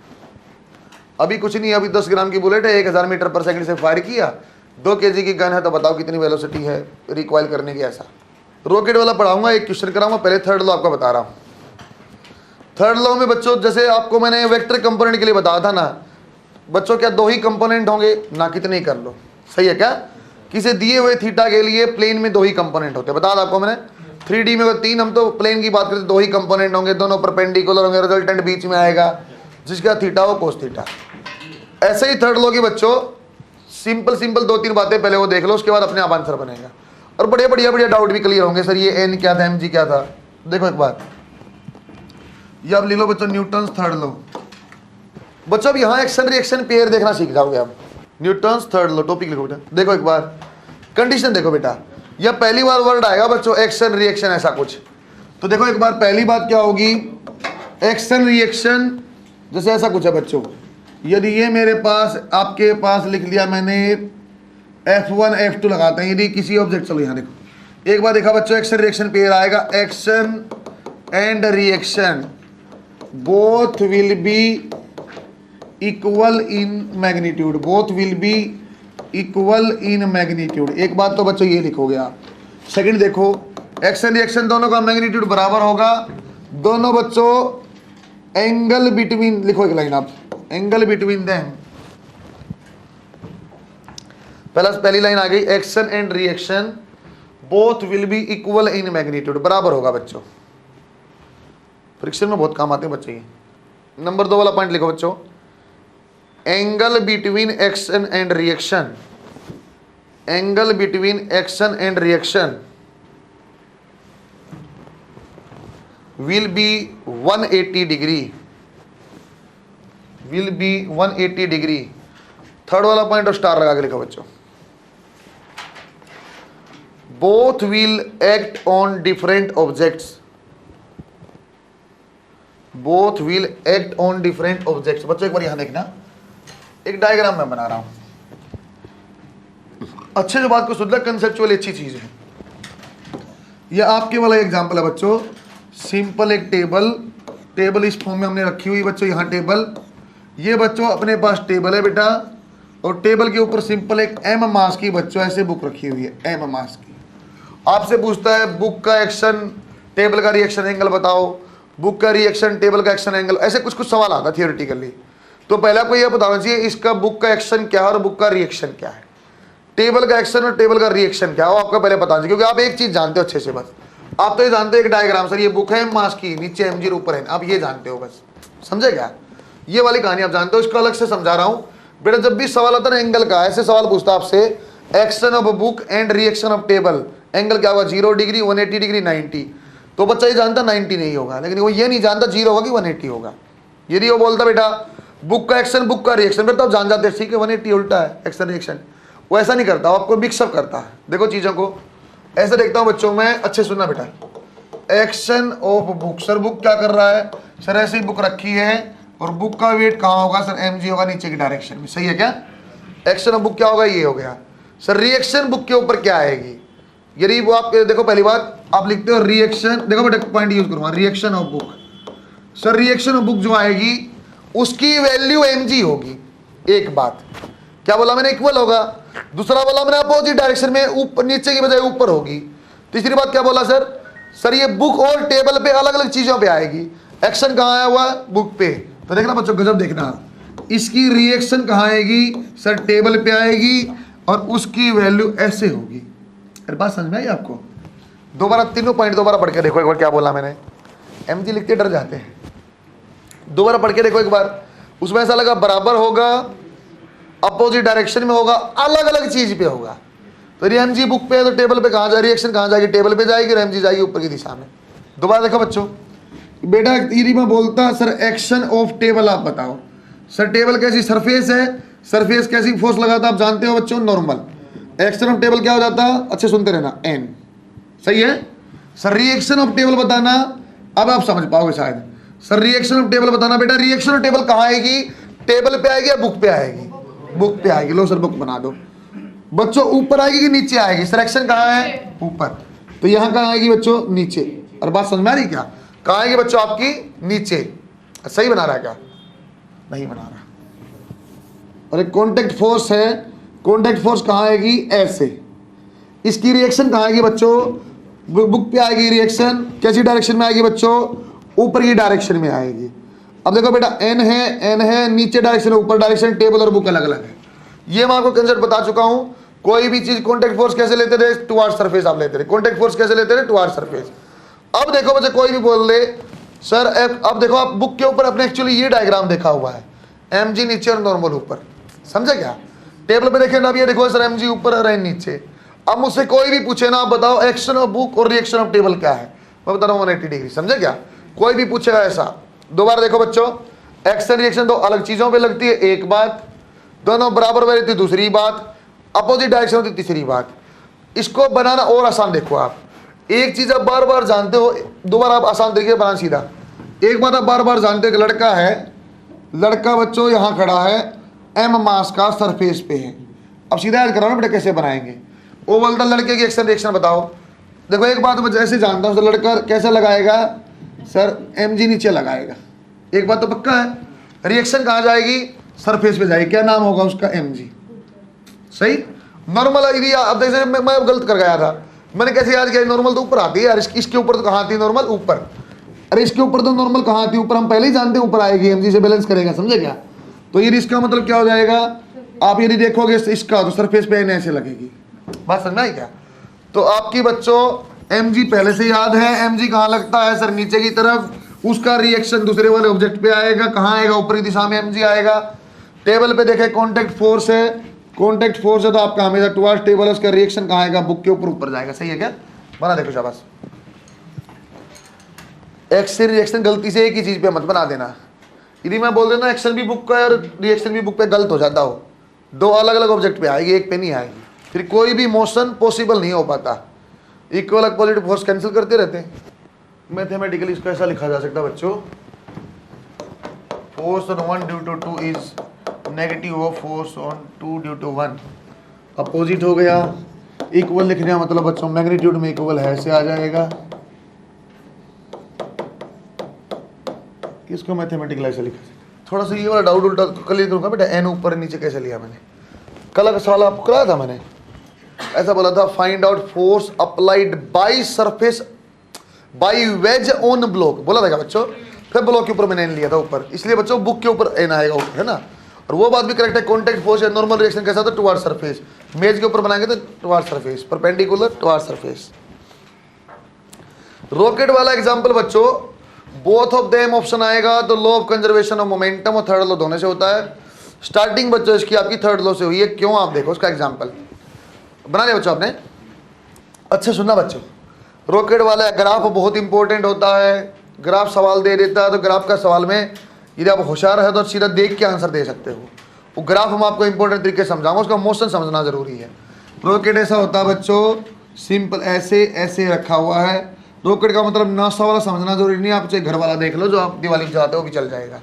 अभी कुछ नहीं, अभी 10 ग्राम की बुलेट है, 1000 मीटर पर सेकंड से फायर किया, 2 kg की गन है, तो बताओ कितनी वेलोसिटी है रिकॉइल करने की। ऐसा रॉकेट वाला पढ़ाऊंगा, एक क्वेश्चन कराऊंगा। पहले थर्ड लॉ आपको बता रहा हूँ। थर्ड लॉ में बच्चों, जैसे आपको मैंने वेक्टर कंपोनेंट के लिए बताया था ना बच्चों, क्या 2 ही कंपोनेंट होंगे ना, कितने ही कर लो, सही है क्या? किसी दिए हुए थीटा के लिए प्लेन में 2 ही कंपोनेंट होते हैं, बता था आपको मैंने। 3D में 3, हम तो प्लेन की बात करते 2 ही कंपोनेंट होंगे, दोनों परपेंडिकुलर होंगे, रिजल्टेंट बीच में आएगा, जिसका थीटा हो कोस थीटा। ऐसे ही थर्ड लॉ की बच्चों सिंपल 2-3 बातें पहले वो देख लो, उसके बाद अपने आप आंसर बनेगा और बढ़िया डाउट भी क्लियर होंगे। सर ये एन क्या था, mg क्या था? देखो एक बार, ये आप लिख लो बच्चों, न्यूटन्स थर्ड लॉ। बच्चों अब यहाँ एक्शन रिएक्शन पेयर देखना सीख जाओगे आप। न्यूटन्स थर्ड लॉ टॉपिक लिखो बेटा। देखो एक बार कंडीशन देखो बेटा, यह पहली बार वर्ड आएगा बच्चों, एक्शन रिएक्शन ऐसा कुछ। तो देखो एक बार पहली बात क्या होगी, एक्शन रिएक्शन जैसे ऐसा कुछ है बच्चों। यदि ये मेरे पास, आपके पास लिख लिया मैंने F1 F2 लगाते हैं, यदि किसी ऑब्जेक्ट, चलो यहाँ देखो एक बार देखा बच्चों, एक्शन रिएक्शन पेयर आएगा, action and reaction both will be equal in magnitude, both will be equal in magnitude. एक बात तो बच्चों ये लिखोगे आप। सेकंड देखो, एक्शन रिएक्शन दोनों का मैग्नीट्यूड बराबर होगा, दोनों बच्चों एंगल बिटवीन, लिखो एक लाइन आप, एंगल बिटवीन देम। पहली लाइन आ गई, action and reaction both will be equal in magnitude, बराबर होगा बच्चों। फ्रिक्शन में बहुत काम आते हैं बच्चे ये। नंबर 2 वाला पॉइंट लिखो बच्चों, angle between action and reaction, angle between action and reaction will be 180 degree, will be 180 degree. Third वाला पॉइंट और स्टार लगा के लिखो बच्चों, both will act on different objects, both will act on different objects। बच्चों एक बार यहां देखना, एक डायग्राम मैं बना रहा हूं, अच्छे से बात को सुन ले, कंसेप्चुअली अच्छी चीज है। यह आपके वाला एग्जांपल है बच्चों, सिंपल एक टेबल इस फॉर्म में हमने रखी हुई बच्चों, यहाँ टेबल, ये बच्चों अपने पास टेबल है बेटा, और टेबल के ऊपर सिंपल एक एम मास की बच्चों ऐसे बुक रखी हुई है, एम मास की। आपसे पूछता है बुक का एक्शन टेबल का रिएक्शन एंगल बताओ, बुक का रिएक्शन टेबल का एक्शन एंगल, ऐसे कुछ सवाल आता है थियोरेटिकली। तो पहले आपको यह बताना चाहिए इसका बुक का एक्शन क्या है और बुक का रिएक्शन क्या है, टेबल का एक्शन और टेबल का रिएक्शन क्या है, वो आपको पहले बताना चाहिए। क्योंकि आप एक चीज जानते हो अच्छे से, बस आप तो ये जानते हो एक डायग्राम, सर ये बुक है मास की, नीचे mg ऊपर है, आप ये जानते हो बस, समझे क्या? ये वाली कहानी आप जानते हो, इसको अलग से समझा रहा हूं बेटा। जब भी सवाल आता है ना एंगल का, ऐसे सवाल पूछता है आपसे, action of book and reaction of table, angle क्या होगा, 0 डिग्री, 180 डिग्री, 90। तो बच्चा ये जानता 90 नहीं होगा, लेकिन वो ये नहीं जानता 0 होगा कि 180 होगा। यदि वो बोलता बेटा बुक का एक्शन बुक का रिएक्शन, फिर तो आप जान जाते ठीक है 180 उल्टा है एक्शन रिएक्शन। वो ऐसा नहीं करता, वो आपको मिक्सअप करता है। देखो चीज़ों को ऐसे देखता हूँ बच्चों में, अच्छे सुनना बेटा, action of book, sir book क्या कर रहा है, सर ऐसे ही बुक रखी है, और बुक का वेट कहाँ होगा, सर mg होगा नीचे की डायरेक्शन में, सही है क्या? एक्शन ऑफ बुक क्या होगा, ये हो गया। सर रिएक्शन बुक के ऊपर क्या आएगी, यदि वो आप देखो, पहली बात आप लिखते हो रिएक्शन, देखो बेटा पॉइंट यूज करूँगा, reaction of book. Sir reaction of book जो आएगी उसकी वैल्यू mg होगी। एक बात क्या बोला मैंने, इक्वल होगा। दूसरा बोला मैंने अपोजिट डायरेक्शन में, ऊपर नीचे की बजाय ऊपर होगी। तीसरी बात क्या बोला सर ये बुक और टेबल पे अलग अलग चीजों पे आएगी। एक्शन कहाँ आया हुआ, बुक पे, तो देखना बच्चों गजब देखना, इसकी रिएक्शन कहाँ आएगी, सर टेबल पे आएगी, और उसकी वैल्यू ऐसे होगी। अरे बात समझ में आई आपको? दोबारा तीनों पॉइंट दोबारा पढ़ के देखो एक बार, क्या बोला मैंने, mg लिखते डर जाते हैं, दोबारा पढ़ के देखो एक बार। उसमें ऐसा लगा बराबर होगा, अपोजिट डायरेक्शन में होगा, अलग अलग चीज पे होगा। तो mg बुक पे है तो टेबल पे कहाँ जाए, रिएक्शन कहाँ जाएगी, टेबल पे जाएगी, और mg जाएगी ऊपर की दिशा में। दोबारा देखो बच्चों, बेटा यदि मैं बोलता सर एक्शन ऑफ टेबल आप बताओ, सर टेबल कैसी सरफेस है, सरफेस कैसी फोर्स लगाता आप जानते हो बच्चों, नॉर्मल। एक्शन ऑफ टेबल क्या हो जाता, अच्छे सुनते रहना, n, सही है। सर रिएक्शन ऑफ टेबल बताना, अब आप समझ पाओगे शायद। सर रिएक्शन ऑफ टेबल बताना बेटा, रिएक्शन ऑफ टेबल कहाँ आएगी, टेबल पे आएगी या बुक पे आएगी, बुक पे आएगी। लो सर बुक बना दो बच्चों, ऊपर आएगी कि नीचे आएगी, सर एक्शन कहाँ है, ऊपर। तो यहाँ कहाँ आएगी बच्चों, नीचे। और बात समझ में आ रही क्या, कहाँ आएगी बच्चों आपकी, नीचे। सही बना रहा है क्या, नहीं बना रहा। और एक कॉन्टेक्ट फोर्स है, कॉन्टेक्ट फोर्स कहाँ आएगी, ऐसे। इसकी रिएक्शन कहाँ आएगी बच्चों, बुक पे आएगी रिएक्शन, कैसी डायरेक्शन में आएगी बच्चों, ऊपर की डायरेक्शन में आएगी। अब देखो बेटा एन है, नीचे डायरेक्शन, ऊपर डायरेक्शन, टेबल और बुक अलग अलग है। ये मैं आपको कंसेप्ट बता चुका हूं। कोई भी चीज कॉन्टेक्ट फोर्स कैसे लेते थे, टुवर्ड्स सरफेस आप लेते थे। कॉन्टेक्ट फोर्स कैसे लेते थे, टुवर्ड्स सरफेस। अब देखो बच्चे कोई भी बोल दे सर अब देखो आप बुक के ऊपर अपने एक्चुअली ये डायग्राम देखा हुआ है, mg नीचे और नॉर्मल ऊपर, समझे क्या। टेबल पे देखे ना, अब ये देखो सर mg ऊपर और n नीचे। अब मुझसे कोई भी पूछे ना, आप बताओ एक्शन ऑफ बुक और रिएक्शन ऑफ टेबल क्या है, मैं बता रहा हूँ 180 डिग्री, समझे क्या। कोई भी पूछेगा ऐसा। दोबारा देखो बच्चों, एक्शन रिएक्शन दो अलग चीजों पे लगती है, एक बात। दोनों बराबर में रहती है, दूसरी बात। अपोजिट डायरेक्शन होती है, तीसरी बात। इसको बनाना और आसान, देखो आप एक चीज आप बार बार जानते हो, दोबारा आप आसान तरीके से बनाना सीधा। एक बात आप बार बार जानते हो, लड़का है, लड़का बच्चों यहाँ खड़ा है, m मास का सरफेस पे है। अब सीधा याद कराओ ना बेटा कैसे बनाएंगे। ओवल द लड़के की एक्शन रिएक्शन बताओ। देखो एक बात मैं जैसे जानता हूँ, लड़का कैसे लगाएगा सर, mg नीचे लगाएगा, एक बात तो पक्का है। रिएक्शन कहाँ जाएगी, सरफेस पे जाएगी, क्या नाम होगा उसका, mg। सही। नॉर्मल यदि अब देखिए मैं गलत कर गया था, मैंने कैसे याद किया, नॉर्मल तो ऊपर आती है यार, इसके ऊपर तो कहाँ आती है नॉर्मल, ऊपर। अरे इसके ऊपर तो नॉर्मल कहाँ आती है, ऊपर हम पहले ही जानते हैं ऊपर आएगी, mg से बैलेंस करेगा, समझे क्या। तो ये इसका मतलब क्या हो जाएगा, आप यदि देखोगे इसका तो सरफेस पे ऐसे लगेगी, बात समझ में आई क्या। तो आपकी बच्चों mg पहले से याद है, mg कहाँ लगता है सर, नीचे की तरफ। उसका रिएक्शन दूसरे वाले ऑब्जेक्ट पे आएगा, कहाँ आएगा, ऊपरी दिशा में mg आएगा। टेबल पे देखे कॉन्टेक्ट फोर्स है, कॉन्टेक्ट फोर्स है तो आपका हमेशा टुवर्ड्स टेबल है, उसका रिएक्शन कहाँ आएगा, बुक के ऊपर जाएगा। सही है क्या, बना देखो शाबाश। एक्शन रिएक्शन गलती से एक ही चीज पे मत बना देना। यदि मैं बोल देना एक्शन भी बुक का है और रिएक्शन भी बुक पे, गलत हो जाता हो। दो अलग अलग ऑब्जेक्ट पे आएगी, एक पे नहीं आएगी, फिर कोई भी मोशन पॉसिबल नहीं हो पाता। इक्वल पॉजिटिव फोर्स कैंसिल करते रहते हैं। मैथमेटिकली इसको ऐसा लिखा जा सकता है बच्चों, force on 1 due to 2 is negative of force on 2 due to 1। Opposite हो गया, इक्वल लिखने का मतलब बच्चों मैग्नीट्यूड में इक्वल है, ऐसे आ जाएगा। इसको मैथमेटिकल ऐसे लिखा सकते। थोड़ा सा ये वाला डाउट उल्टा क्लियर करूंगा बेटा, एन ऊपर नीचे कैसे लिया मैंने, कल का सवाल आपको कराया था मैंने, ऐसा बोला था find out force applied by surface by wedge on block, बोला था क्या बच्चों। फिर ब्लॉक के ऊपर मैंने एन लिया था ऊपर, इसलिए बच्चों बुक के ऊपर एन आएगा ऊपर, है ना। और वो बात भी करेक्ट है, कॉन्टेक्ट फोर्स है, नॉर्मल रिएक्शन कैसा था, टुवर्ड्स सरफेस। मेज के ऊपर बनाएंगे तो towards surface, perpendicular towards surface. Rocket वाला एग्जांपल बच्चों, बोथ ऑफ देम ऑप्शन आएगा तो law of conservation of momentum और थर्ड लॉ दोनों से होता है। स्टार्टिंग बच्चों इसकी आपकी थर्ड लॉ से हुई है, क्यों आप देखो उसका एग्जांपल बना लिया बच्चों आपने। अच्छा सुनना बच्चों, रॉकेट वाला ग्राफ बहुत इंपॉर्टेंट होता है। ग्राफ सवाल दे देता है तो ग्राफ का सवाल में यदि आप होशियार है तो सीधा देख के आंसर दे सकते हो। वो ग्राफ हम आपको इंपॉर्टेंट तरीके से समझाऊंगा, उसका मोशन समझना जरूरी है। रॉकेट ऐसा होता है बच्चों, सिंपल ऐसे ऐसे रखा हुआ है। रॉकेट का मतलब नासा वाला समझना जरूरी नहीं, आप चाहे घर वाला देख लो जो आप दिवाली में चाहते हो, वो भी चल जाएगा।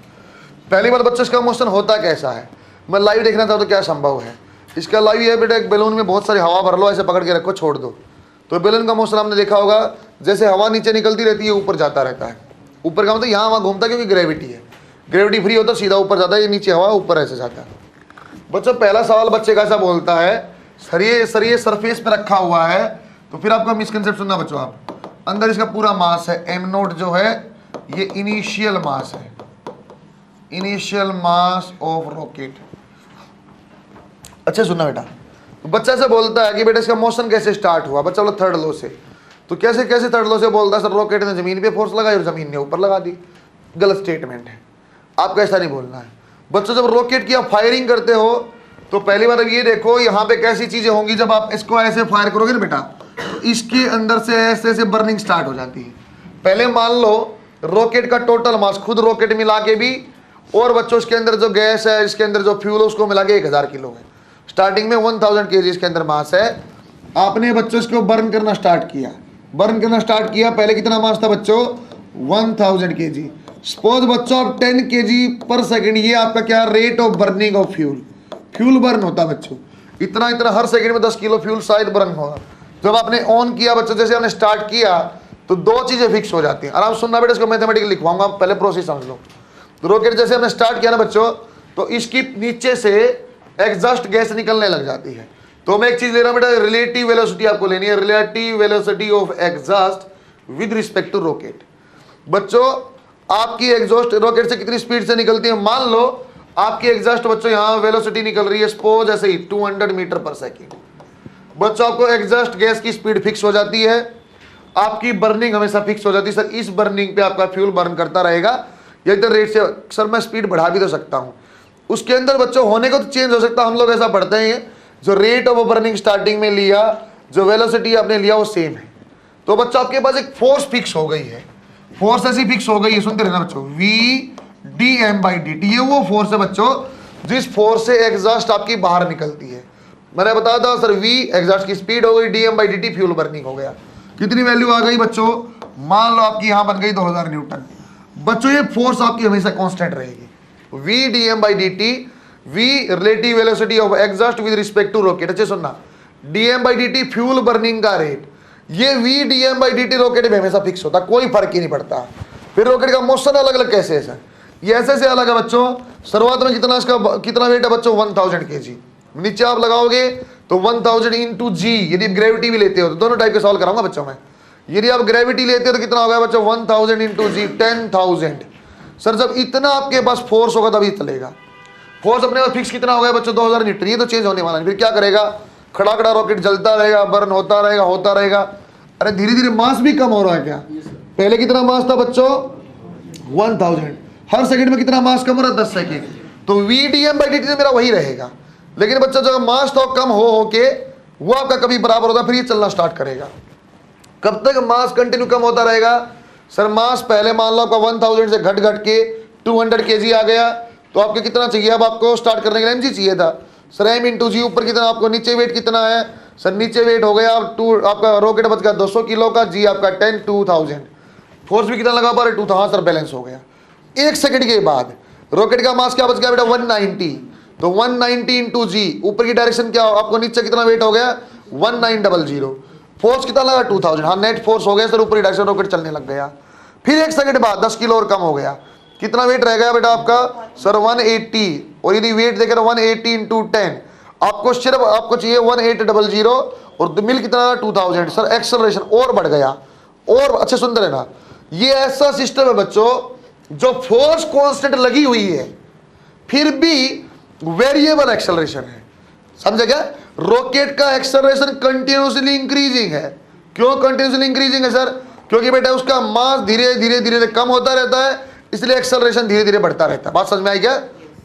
पहली बार बच्चों इसका मोशन होता कैसा है, मैं लाइव देखना चाहता तो क्या संभव है। इसका लाइव ये बेटा, एक बैलून में बहुत सारी हवा भर लो, ऐसे पकड़ के रखो, छोड़ दो, तो बैलून का मोशन आपने देखा होगा, जैसे हवा नीचे निकलती रहती है ऊपर जाता रहता है। ऊपर का मतलब यहाँ वहाँ घूमता है क्योंकि ग्रेविटी है, ग्रेविटी फ्री होता है सीधा ऊपर जाता है, ये नीचे हवा ऊपर ऐसे जाता है। बच्चों पहला सवाल बच्चे का ऐसा बोलता है सर ये सरफेस पे रखा हुआ है, तो फिर आपका मिसकंसेप्शन सुनना बच्चों आप, अंदर इसका पूरा मास है m0 जो है ये इनिशियल मास है, इनिशियल मास ऑफ रॉकेट। अच्छा सुनना बेटा, तो बच्चा से बोलता है कि बेटा इसका मोशन कैसे स्टार्ट हुआ, बच्चा बोला थर्ड लॉ से। तो कैसे कैसे थर्ड लॉ से बोलता है, सर रॉकेट ने जमीन पे फोर्स लगाई और जमीन ने ऊपर लगा दी। गलत स्टेटमेंट है, आपको ऐसा नहीं बोलना है। बच्चों जब रॉकेट की आप फायरिंग करते हो तो पहली बार अब ये देखो यहाँ पे कैसी चीजें होंगी, जब आप इसको ऐसे फायर करोगे ना बेटा, तो इसके अंदर से ऐसे ऐसे बर्निंग स्टार्ट हो जाती है। पहले मान लो रॉकेट का टोटल मास खुद रॉकेट मिला के भी, और बच्चों इसके अंदर जो गैस है, इसके अंदर जो फ्यूल है, उसको मिला के 1000 किलो है। स्टार्टिंग में 1000 kg इसके अंदर मास है। आपने बच्चों इसको बर्न करना स्टार्ट किया, बर्न करना स्टार्ट किया, पहले कितना मास था बच्चों 1000 kg। सपोज बच्चों आप 10 kg पर सेकेंड, ये आपका क्या rate of burning of fuel, fuel burn होता है बच्चों, इतना इतना हर सेकंड में 10 किलो फ्यूल शायद बर्न होगा। जब आपने ऑन किया बच्चों, जैसे आपने स्टार्ट किया तो दो चीजें फिक्स हो जाती हैं। आराम सुनना बेटा, इसको मैथमेटिकली लिखवाऊंगा, पहले प्रोसेस समझ लो। तो रॉकेट जैसे हमने स्टार्ट किया ना बच्चों, तो इसकी नीचे से एग्जॉस्ट गैस निकलने लग जाती है। तो मैं एक चीज ले रहा हूं बेटा, रिलेटिव वेलोसिटी आपको लेनी है, relative velocity of exhaust with respect to rocket. बच्चों आपकी एग्जॉस्ट रॉकेट से कितनी स्पीड से निकलती है, मान लो आपकी एग्जॉस्ट बच्चों यहाँ वेलोसिटी निकल रही है सपोज ऐसे ही 200 मीटर पर सेकेंड। बच्चों आपको एग्जॉस्ट गैस की स्पीड फिक्स हो जाती है, आपकी बर्निंग हमेशा फिक्स हो जाती है। सर इस बर्निंग पे आपका फ्यूल बर्न करता रहेगा, या इधर रेट से सर मैं स्पीड बढ़ा भी तो सकता हूँ। उसके अंदर बच्चों होने को तो चेंज हो सकता है, हम लोग ऐसा पढ़ते हैं जो रेट ऑफ बर्निंग स्टार्टिंग में लिया, जो वेलोसिटी आपने लिया वो सेम है। तो बच्चों आपके पास एक फोर्स फिक्स हो गई है, फोर्स ऐसी फिक्स हो गई है, सुनते रहना बच्चों, v D M by D t. ये वो फोर्स है बच्चों जिस फोर्स से एग्जॉस्ट आपकी बाहर निकलती है। मैंने बताया था सर वी एग्जॉस्ट की स्पीड हो गई, d M by D t fuel burning हो गया। कितनी वैल्यू आ गई बच्चों, मान लो आपकी यहां बन गई 2000 न्यूटन। बच्चों ये फोर्स आपकी हमेशा कांस्टेंट रहेगी, v D M by D t, v relative velocity of exhaust with respect to rocket. अच्छे सुनना, d M by D t fuel burning का रेट, ये v D M by D t rocket में हमेशा fix होता, कोई फर्क ही नहीं पड़ता। फिर रॉकेट का मोशन अलग अलग कैसे है सर, ये ऐसे से अलग है बच्चों। शुरुआत में कितना इसका कितना वेट है बच्चों, 1000 kg। नीचे आप लगाओगे तो 1000 इंटू जी, यदि ग्रेविटी भी लेते हो तो दोनों टाइप के सॉल्व कराऊंगा बच्चों में। यदि आप ग्रेविटी लेते हो तो कितना होगा बच्चों, 1000 इंटू जी 10,000। सर जब इतना आपके पास फोर्स होगा तभी चलेगा। फोर्स अपने पास फिक्स कितना हो गया बच्चों, 2000 न्यूटन। ये तो चेंज होने वाला है, फिर क्या करेगा, खड़ा खड़ा रॉकेट जलता रहेगा, बर्न होता रहेगा। अरे धीरे धीरे मास भी कम हो रहा है क्या, पहले कितना मास था बच्चों 1000, हर सेकंड में कितना मास कम हो रहा है 10 सेकंड। तो v D M by D t मेरा वही रहेगा, लेकिन बच्चा जब मास तो कम हो के वो आपका कभी बराबर होता है, फिर ये चलना स्टार्ट करेगा। कब तक मास कंटिन्यू कम होता रहेगा, सर मास पहले मान लो आपका 1000 से घट घट के 200 kg आ गया, तो आपको कितना चाहिए, अब आपको स्टार्ट करने के लिए mg चाहिए था। सर m इंटू जी, ऊपर कितना आपको, नीचे वेट कितना है सर, नीचे वेट हो गया आपका रॉकेट बच गया 200 किलो का, जी आपका 10 2000। फोर्स भी कितना लगा पा रहे 2000, हाँ सर बैलेंस हो गया। एक सेकंड के बाद रॉकेट का मास क्या बच गया बेटा 190, तो 190 इंटू जी, ऊपर की डायरेक्शन क्या, आपको नीचे कितना वेट हो गया 1900। फोर्स कितना लगा 2000, हाँ नेट फोर्स हो गया सर, ऊपर की डायरेक्शन रॉकेट चलने लग गया। फिर एक सेकंड बाद 10 किलो और कम हो गया, कितना वेट रह गया बेटा आपका सर 180, और यदि वेट देखें 180 इंटू 10, आपको सिर्फ आपको चाहिए 1800, और मिल कितना 2000। सर एक्सेलरेशन और बढ़ गया, और अच्छे सुंदर है ना। ये ऐसा सिस्टम है बच्चों जो फोर्स कांस्टेंट लगी हुई है फिर भी वेरिएबल एक्सेलरेशन है, समझे क्या। रॉकेट का एक्सेलरेशन कंटिन्यूसली इंक्रीजिंग है। क्यों कंटिन्यूसली इंक्रीजिंग है सर, क्योंकि बेटा उसका मास धीरे धीरे कम होता रहता है, इसलिए एक्सेलरेशन धीरे धीरे बढ़ता रहता है। बात समझ में आई क्या,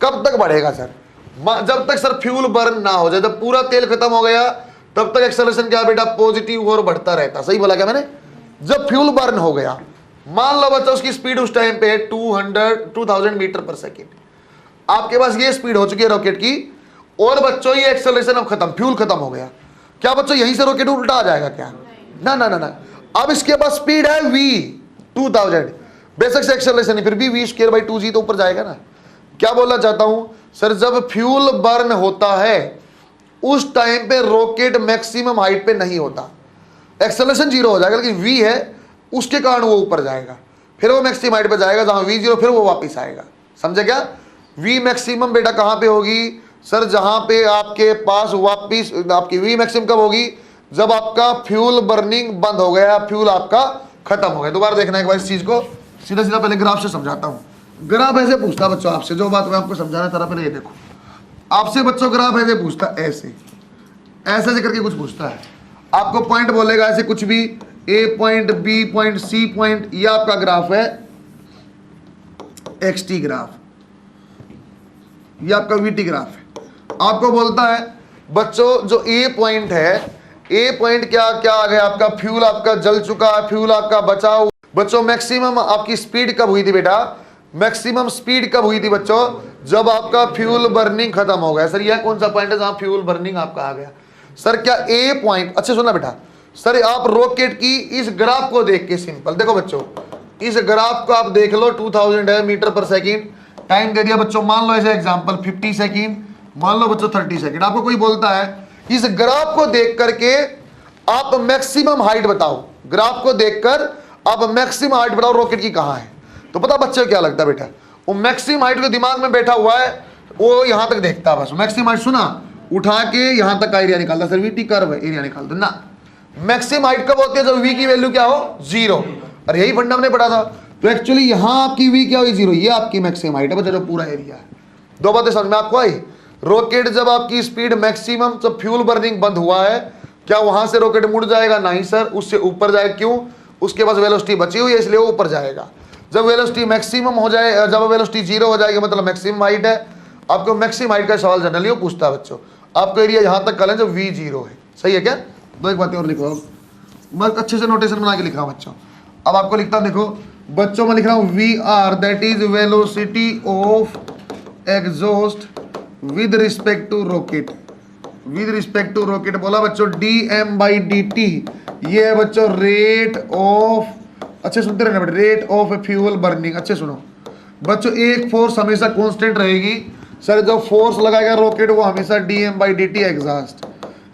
कब तक बढ़ेगा सर, जब तक सर फ्यूल बर्न ना हो जाए, जब पूरा तेल खत्म हो गया तब तक एक्सेलरेशन क्या बेटा पॉजिटिव और बढ़ता रहता। सही बोला क्या मैंने, जब फ्यूल बर्न हो गया, मान लो बच्चा उसकी स्पीड उस टाइम पे 2000 मीटर पर सेकेंड, आपके पास ये स्पीड हो चुकी है रॉकेट की, और बच्चों ये एक्सेलरेशन अब खत्म, फ्यूल खत्म हो गया। क्या बच्चों यहीं से रॉकेट उल्टा आ जाएगा क्या, ना ना ना ना। अब इसके पास स्पीड है v 2000, बेशक से एक्सेलरेशन फिर भी v स्क्वायर बाई 2g तो ऊपर जाएगा ना। क्या बोलना चाहता हूं सर, जब फ्यूल बर्न होता है उस टाइम पे रॉकेट मैक्सिमम हाइट पे नहीं होता, एक्सेलरेशन 0 हो जाएगा, लेकिन v है उसके कारण वो ऊपर जाएगा, फिर वो मैक्सिमम हाइट पे जाएगा, जहां v0 फिर वो वापस आएगा। समझे क्या, v मैक्सिमम बेटा कहां पे होगी सर, जहां पे आपके पास वापस आपकी v मैक्सिमम कब होगी, जब आपका फ्यूल बर्निंग बंद हो गया, फ्यूल आपका खत्म हो गया। दोबारा देखना एक बार इस चीज को, सीधा सीधा पहले ग्राफ से समझाता हूं। ग्राफ ऐसे पूछता बच्चों आपसे, जो बात मैं आपको समझाना चाह रहा, पहले ये देखो आपसे बच्चों, ग्राफ ऐसे पूछता, ऐसे ऐसे करके कुछ पूछता है, आपको पॉइंट बोलेगा ऐसे कुछ भी, A point, B point, C point, ये आपका ग्राफ है एक्स टी ग्राफ, ये आपका वी टी ग्राफ है। आपको बोलता है बच्चों जो ए पॉइंट है, ए पॉइंट क्या क्या आ गया आपका, फ्यूल आपका जल चुका है, फ्यूल आपका बचाओ। बच्चों मैक्सिमम आपकी स्पीड कब हुई थी बेटा, मैक्सिमम स्पीड कब हुई थी बच्चों, जब आपका फ्यूल बर्निंग खत्म हो गया। सर यह कौन सा पॉइंट है जहां फ्यूल बर्निंग आपका आ गया। सर क्या ए पॉइंट, अच्छे सुनना बेटा, सर आप रॉकेट की इस ग्राफ को देख के, सिंपल देखो बच्चों, इस ग्राफ को आप देख लो, 2000 है मीटर पर सेकंड, टाइम दे दिया बच्चों, मान लो ऐसे एग्जांपल 50 सेकंड, मान लो बच्चों 30 सेकंड। आपको कोई बोलता है इस ग्राफ को देख करके आप मैक्सिमम हाइट बताओ, ग्राफ को देखकर आप मैक्सिमम हाइट बताओ रॉकेट की कहां है। तो पता बच्चे को क्या लगता है बेटा, वो मैक्सिमम हाइट जो दिमाग में बैठा हुआ है वो यहां तक देखता है बस। मैक्सिमम हाइट सुना, उठा के यहां तक का एरिया निकालता, सर वीटी कर्व एरिया निकाल दो ना। मैक्सिमम हाइट कब होती है, जब वी की वैल्यू क्या हो, 0। और यही फंडा हमने पढ़ा था। तो एक्चुअली यहां आपकी वी क्या हुई, 0, ये आपकी मैक्सिमम हाइट है बच्चा, जो पूरा एरिया है। दो बातें समझ में आपको आई। रॉकेट जब आपकी स्पीड मैक्सिमम, जब फ्यूल बर्निंग बंद हुआ है, क्या वहां से रॉकेट मुड़ जाएगा, नहीं सर, उससे ऊपर जाएगा। क्यों, उसके पास वेलोसिटी बची हुई है इसलिए वो ऊपर जाएगा। जब वेलोसिटी मैक्सिमम हो जाए, जब वेलोसिटी 0 हो जाएगी मतलब मैक्सिमम हाइट है। आपको मैक्सिमम हाइट का सवाल जनरली वो पूछता है बच्चों। आपको एरिया यहां तक करें जब v 0 है, सही है क्या। दो एक बातें और लिखो, मैं अच्छे से नोटेशन बना के लिख रहा हूं बच्चों। अब आपको लिखता हूं, देखो बच्चों में लिख रहा हूं VR that is velocity of exhaust with respect to rocket. With respect to rocket बोला बच्चों dm/dt, ये है बच्चों रेट ऑफ, अच्छे सुनते रहना बेटा, रेट ऑफ फ्यूल बर्निंग। अच्छे सुनो बच्चों, एक फोर्स हमेशा कांस्टेंट रहेगी सर, जो फोर्स लगाएगा रॉकेट वो हमेशा dm/dt एग्जॉस्ट।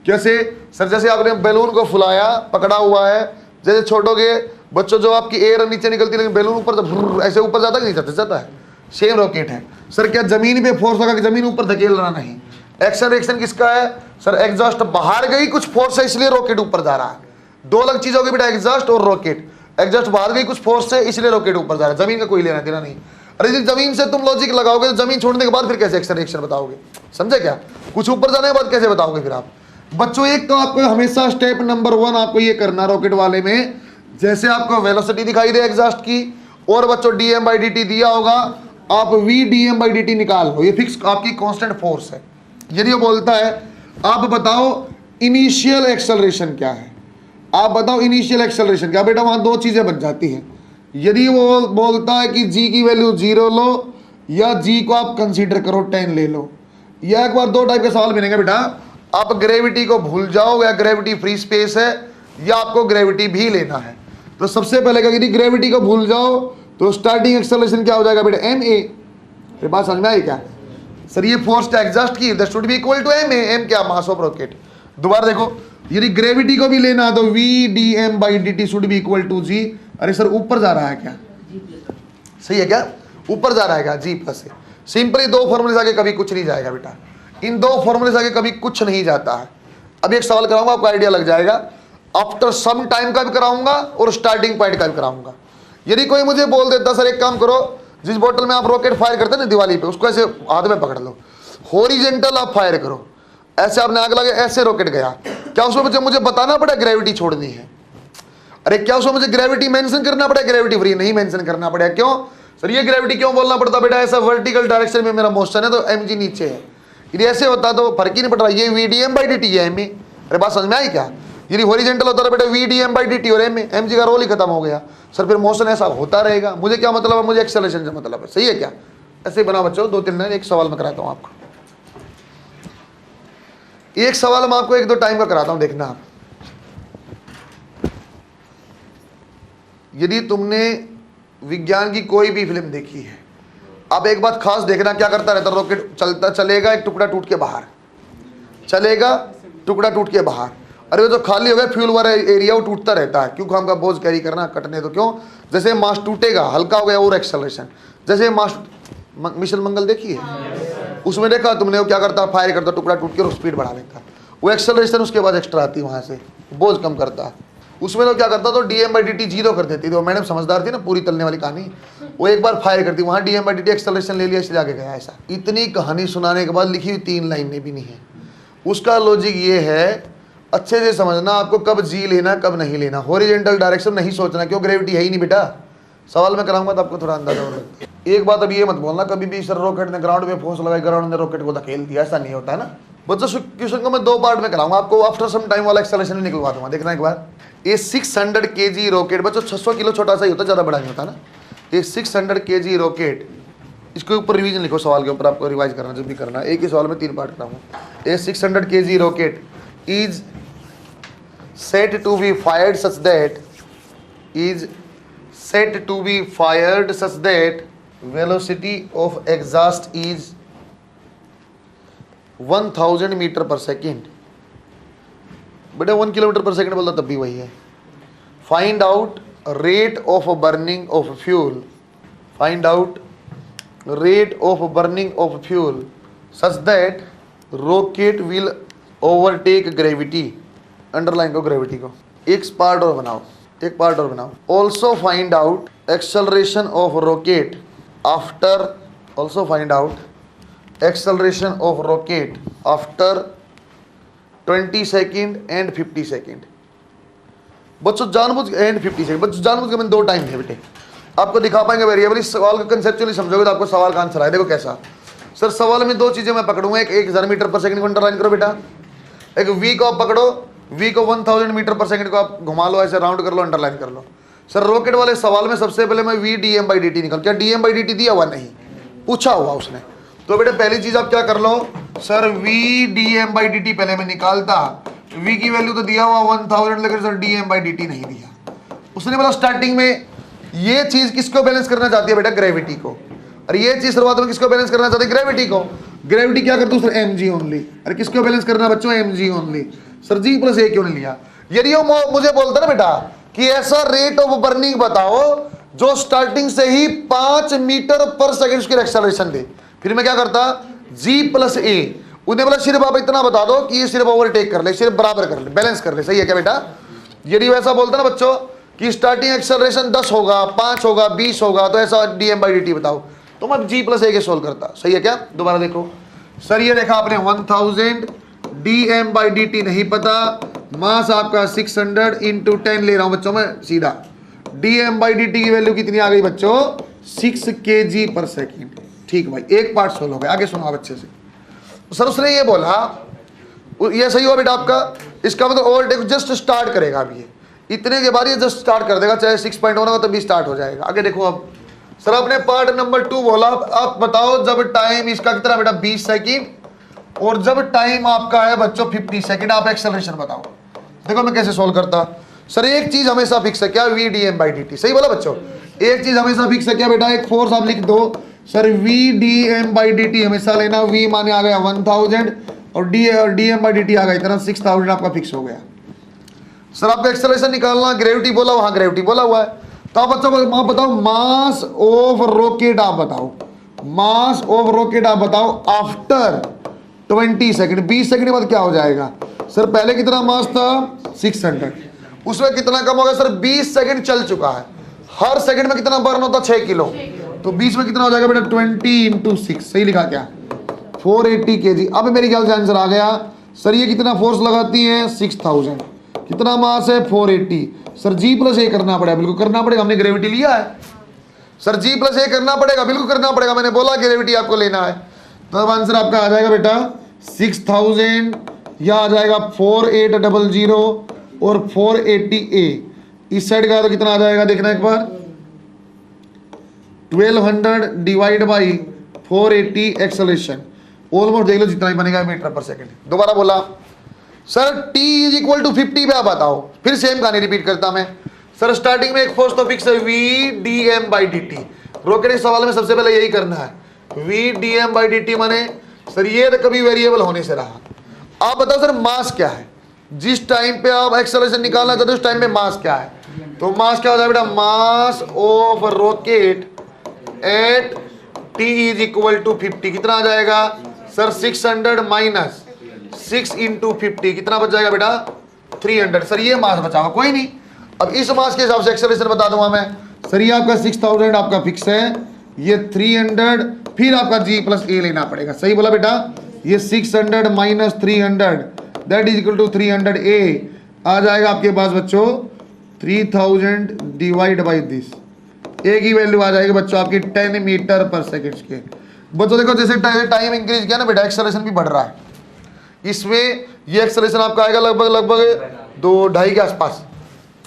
कैसे सर, जैसे आपने बैलून को फुलाया, पकड़ा हुआ है, जैसे छोड़ोगे बच्चों जो आपकी एयर नीचे निकलती है लेकिन बैलून ऊपर जब ऐसे ऊपर जाता है, नहीं जाता है, सेम रॉकेट है सर। क्या जमीन पे फोर्स लगा के जमीन ऊपर धकेल रहा, नहीं। एक्सेलरेशन किसका है सर, एग्जॉस्ट बाहर गई, कुछ फोर्स है इसलिए रॉकेट ऊपर जा रहा है। दो अलग चीज होगी बेटा, एग्जॉस्ट और रॉकेट। एग्जॉस्ट बाहर गई कुछ फोर्स से इसलिए रॉकेट ऊपर जा रहा है, जमीन का कोई लेना देना नहीं। अरे यदि जमीन से तुम लॉजिक लगाओगे तो जमीन छोड़ने के बाद फिर कैसे एक्सेलरेशन बताओगे, समझे क्या। कुछ ऊपर जाने के बाद कैसे बताओगे फिर आप बच्चों। एक तो आपको हमेशा स्टेप नंबर 1 आपको ये करना रॉकेट वाले में, जैसे आपको वेलोसिटी दिखाई दे एग्जॉस्ट की और बच्चों dm/dt दिया होगा, आप v dm/dt निकाल लो, ये फिक्स आपकी कांस्टेंट फोर्स है। यदि वो बोलता है आप बताओ इनिशियल एक्सेलरेशन क्या है, आप बताओ इनिशियल एक्सेलरेशन क्या, बेटा वहां दो चीजें बन जाती हैं। यदि वो बोलता है कि g की वैल्यू 0 लो या g को आप कंसीडर करो 10 ले लो, या एक बार दो टाइप के सवाल मिलेंगे बेटा, आप ग्रेविटी को भूल जाओ या ग्रेविटी फ्री स्पेस है या आपको ग्रेविटी भी लेना है। तो सबसे पहले यदि ग्रेविटी को भूल जाओ तो स्टार्टिंग एक्सेलरेशन क्या हो जाएगा बेटा, ma। ये बात समझ में आई क्या सर, ये फोर्स का एग्जॉस्ट की that should be equal to ma। m क्या, मास ऑफ रॉकेट। दोबारा देखो, यदि ग्रेविटी को भी लेना है तो v dm/dt should be equal to g। अरे सर ऊपर जा रहा है क्या, सही है क्या, ऊपर जा रहा है क्या, g प्लस है। सिंपली दो फॉर्मूले आगे कभी कुछ नहीं जाएगा बेटा, इन दो फॉर्मूले आगे कभी कुछ नहीं जाता है। अभी एक सवाल कराऊंगा, आपको आइडिया लग जाएगा। आफ्टर सम टाइम का भी कराऊंगा और स्टार्टिंग पॉइंट का भी कराऊंगा। यदि कोई मुझे बोल देता सर एक काम करो, जिस बोतल में आप रॉकेट फायर करते हैं ना दिवाली पे, उसको ऐसे हाथ में पकड़ लो, हॉरिजेंटल आप फायर करो, ऐसे आपने आग लगे, ऐसे रॉकेट गया, क्या उसमें मुझे बताना पड़ा ग्रेविटी छोड़नी है। अरे क्या उसमें मुझे ग्रेविटी मेंशन करना पड़ा, ग्रेविटी फ्री नहीं मेंशन करना पड़ा। क्यों सर, ये ग्रेविटी क्यों बोलना पड़ता बेटा, ऐसा वर्टिकल डायरेक्शन में मेरा मोशन है तो mg नीचे है। यदि ऐसे होता तो फर्क ही नहीं पड़ रहा, ये v dm/dt है ma। अरे बात समझ में आई क्या। यदि हॉरिजॉन्टल होता है बेटा v dm/dt और mg का रोल ही खत्म हो गया सर, फिर मोशन ऐसा होता रहेगा। मुझे क्या मतलब है, मुझे एक्सेलरेशन से मतलब है, सही है क्या। ऐसे बना बच्चों, 2-3 दिन एक सवाल में कराता हूँ आपको, एक सवाल मैं आपको 1-2 टाइम का कराता हूँ, देखना आप। यदि तुमने विज्ञान की कोई भी फिल्म देखी है, अब एक बात खास देखना, क्या करता रहता रॉकेट, चलता चलेगा, एक टुकड़ा टूट के बाहर चलेगा, टुकड़ा टूट के बाहर। अरे वो जो खाली हो गया फ्यूल वाला एरिया वो टूटता रहता है, क्योंकि हमका बोझ कैरी करना कटने, तो क्यों, जैसे मास टूटेगा हल्का हो गया और एक्सेलरेशन। जैसे मास मिशन मंगल देखी है, उसमें देखा तुमने वो क्या करता, फायर करता, टुकड़ा टूट के और स्पीड बढ़ा लेता, वो एक्सेलरेशन उसके बाद एक्स्ट्रा आती है, वहाँ से बोझ कम करता है। उसमें तो क्या करता तो dm/dt 0 कर देती थी, वो मैडम समझदार थी ना, पूरी तलने वाली कहानी। वो एक बार फायर करती, वहाँ dm/dt एक्सेलरेशन ले लिया, इसलिए आगे गया। ऐसा इतनी कहानी सुनाने के बाद लिखी हुई 3 लाइनें भी नहीं है। उसका लॉजिक ये है, अच्छे से समझना, आपको कब जी लेना कब नहीं लेना, हॉरिजॉन्टल डायरेक्शन नहीं सोचना, क्यों ग्रेविटी है ही नहीं बेटा। सवाल में कराऊंगा तो आपको थोड़ा अंदाजा हो लगता है। एक बात अब ये मत बोलना कभी भी सर रॉकेट ने ग्राउंड में फोर्स लगाई, ग्राउंड ने रॉकेट को धकेल दिया, ऐसा नहीं होता है ना बच्चों। क्वेश्चन को मैं 2 पार्ट में कराऊंगा आपको, आफ्टर सम टाइम वाला एक्सेलरेशन भी निकलवा दूंगा, देखना एक बार। ये 600 kg रॉकेट बच्चों, 600 किलो छोटा सा ही होता है, ज़्यादा बड़ा नहीं होता ना। ये 600 kg रॉकेट, इसके ऊपर रिवीजन लिखो, सवाल के ऊपर आपको रिवाइज करना जब भी करना, एक ही सवाल में 3 पार्ट कराऊंगा। ये 600 kg rocket is set to be fired such that velocity of exhaust is 1000 meter per second बेटा 1 किलोमीटर पर सेकंड बोलता तब भी वही है। Find out rate of burning of fuel, find out rate of burning of fuel such that rocket will overtake gravity. Underline को gravity को। एक पार्ट और बनाओ, एक पार्ट और बनाओ। Also find out acceleration of rocket after, also find out acceleration of rocket after 20 second and 50 second. बच्चों जानबूझ एंड 50 सेकेंड, बच्चों जानबूझ के मैंने 2 टाइम है बेटे, आपको दिखा पाएंगे वेरिएबल। इस सवाल को कंसेप्चुअली समझोगे तो आपको सवाल का आंसर आए। देखो कैसा सर, सवाल में 2 चीजें मैं पकड़ूंगा, एक 1000 मीटर पर सेकंड को अंडरलाइन करो बेटा, एक वी को आप पकड़ो, वी को 1000 मीटर पर सेकंड को आप घुमा लो, ऐसे राउंड कर लो, अंडरलाइन कर लो। सर रॉकेट वाले सवाल में सबसे पहले मैं v D M by D t निकाल, क्या d M by D t दिया हुआ? नहीं, पूछा हुआ उसने। तो बेटे पहली चीज आप क्या कर लो sir, V D M by D T पहले मैं निकालता, वी की वैल्यू तो दिया हुआ 1000, लेकिन sir d M by D t नहीं दिया। उसने बोला स्टार्टिंग में ये चीज किसको बैलेंस करना चाहती है बेटा? ग्रेविटी को। और ये चीज शुरुआत में किसको बैलेंस करना चाहती है? ग्रेविटी को। ग्रेविटी क्या करती है सर? M g only. अरे किसको बैलेंस करना बच्चों? M g only. Sir g plus a क्यों नहीं लिया? यदि वो मुझे बोलता ना बेटा कि ऐसा रेट ऑफ बर्निंग बताओ जो स्टार्टिंग से ही 5 मीटर पर सेकंड की एक्सेलरेशन दे, फिर मैं क्या करता? जी प्लस ए। उन्हें बोला सिर्फ आप इतना बता दो कि ये सिर्फ ओवरटेक कर ले, सिर्फ बराबर कर ले, बैलेंस कर ले। सही है क्या बेटा? यदि वैसा बोलता ना बच्चों कि स्टार्टिंग एक्सेलरेशन 10 होगा, 5 होगा, 20 होगा, तो ऐसा d M by D t बताओ, तो मैं जी प्लस ए के सोल्व करता। सही है क्या? दोबारा देखो सर, ये देखा आपने 1000, d M by D t नहीं पता, मास आपका 600 इंटू 10 ले रहा हूं बच्चों मैं सीधा। D M by D t की वैल्यू कितनी आ गई बच्चों? 6 kg पर सेकेंड। ठीक भाई, एक पार्ट सोल्व हो गया। आगे सुनो आप अच्छे से। सर उसने ये बोला, ये सही हुआ बेटा आपका, इसका मतलब ओवरटेक जस्ट स्टार्ट करेगा अभी, ये इतने के बाद ये जस्ट स्टार्ट कर देगा, चाहे 6 पॉइंट होना हो तभी स्टार्ट हो जाएगा। आगे देखो अब सर, आपने पार्ट नंबर 2 बोला, आप बताओ जब टाइम इसका कितना बेटा? 20 सेकेंड, और जब टाइम आपका है बच्चों 50 सेकेंड, आप एक्सेलरेशन बताओ। देखो मैं कैसे सोल्व करता। सर एक चीज हमेशा फिक्स है क्या? V D M by D t. सही बोला बच्चों, एक चीज हमेशा फिक्स है क्या बेटा? एक फोर्स आप लिख दो sir, V D M by D T हमेशा लेना। वी माने आ गया 1000 और D M by D T आ गया इतना 6000, आपका फिक्स हो गया। सर आपको एक्सेलरेशन निकालना, ग्रेविटी बोला, वहां ग्रेविटी बोला हुआ है, तो आप बच्चों आप बताओ मास ऑफ रॉकेट, आप बताओ मास ऑफ रॉकेट, आप बताओ आफ्टर 20 सेकंड। 20 सेकंड के बाद क्या हो जाएगा? सर पहले कितना मास था? 600, उसमें कितना कम होगा? सर 20 सेकंड चल चुका है, हर सेकंड में कितना बर्न होता? 6 किलो, तो 20 में कितना हो जाएगा बेटा? 20 इंटू 6। सही लिखा क्या? 480 kg। अब मेरे ख्याल से आंसर आ गया। सर ये कितना फोर्स लगाती है? 6000। कितना मास है? 480। सर जी प्लस ए करना पड़ेगा, बिल्कुल करना पड़ेगा, हमने ग्रेविटी लिया है। सर जी प्लस ए करना पड़ेगा, बिल्कुल करना पड़ेगा, मैंने बोला ग्रेविटी आपको लेना है। तो अब आंसर आपका आ जाएगा बेटा 6000, यह आ जाएगा 4800 और 480A। इस साइड का तो कितना आ जाएगा देखना एक बार, 1200 डिवाइड बाई 480 एक्सेलरेशन, ऑलमोस्ट देख लो जितना ही बनेगा मीटर पर सेकंड। दोबारा बोला sir t is equal to 50 पे आप बताओ, फिर सेम कहानी रिपीट करता मैं। सर स्टार्टिंग में एक फोर्स तो फिक्स है v D M by D t, rocket के सवाल में सबसे पहले यही करना है, v D M by D t माने सर ये तो कभी वेरिएबल होने से रहा। आप बताओ सर मास क्या है, जिस टाइम पे आप एक्सेलरेशन निकालना चाहते हो उस टाइम पे मास क्या है? तो मास क्या हो जाएगा बेटा? Mass of rocket at t is equal to 50। कितना आ जाएगा सर? 600 माइनस 6 इंटू 50, कितना बच जाएगा बेटा? 300। सर ये मास बचा हुआ, कोई नहीं, अब इस मास के हिसाब से एक्सेलरेशन बता दूंगा मैं। सर ये आपका 6000 आपका फिक्स है, ये 300, फिर आपका g प्लस ए लेना पड़ेगा। सही बोला बेटा, ये 600 minus 300 that is equal to 300A आ जाएगा आपके पास बच्चों 3000 डिवाइड बाई दिस, ए की वैल्यू आ जाएगी बच्चों आपकी 10 मीटर पर सेकेंड के। बच्चों देखो जैसे टाइम इंक्रीज किया ना बेटा, एक्सेलरेशन भी बढ़ रहा है। इसमें ये एक्सेलरेशन आपका आएगा लगभग 2-2.5 के आसपास।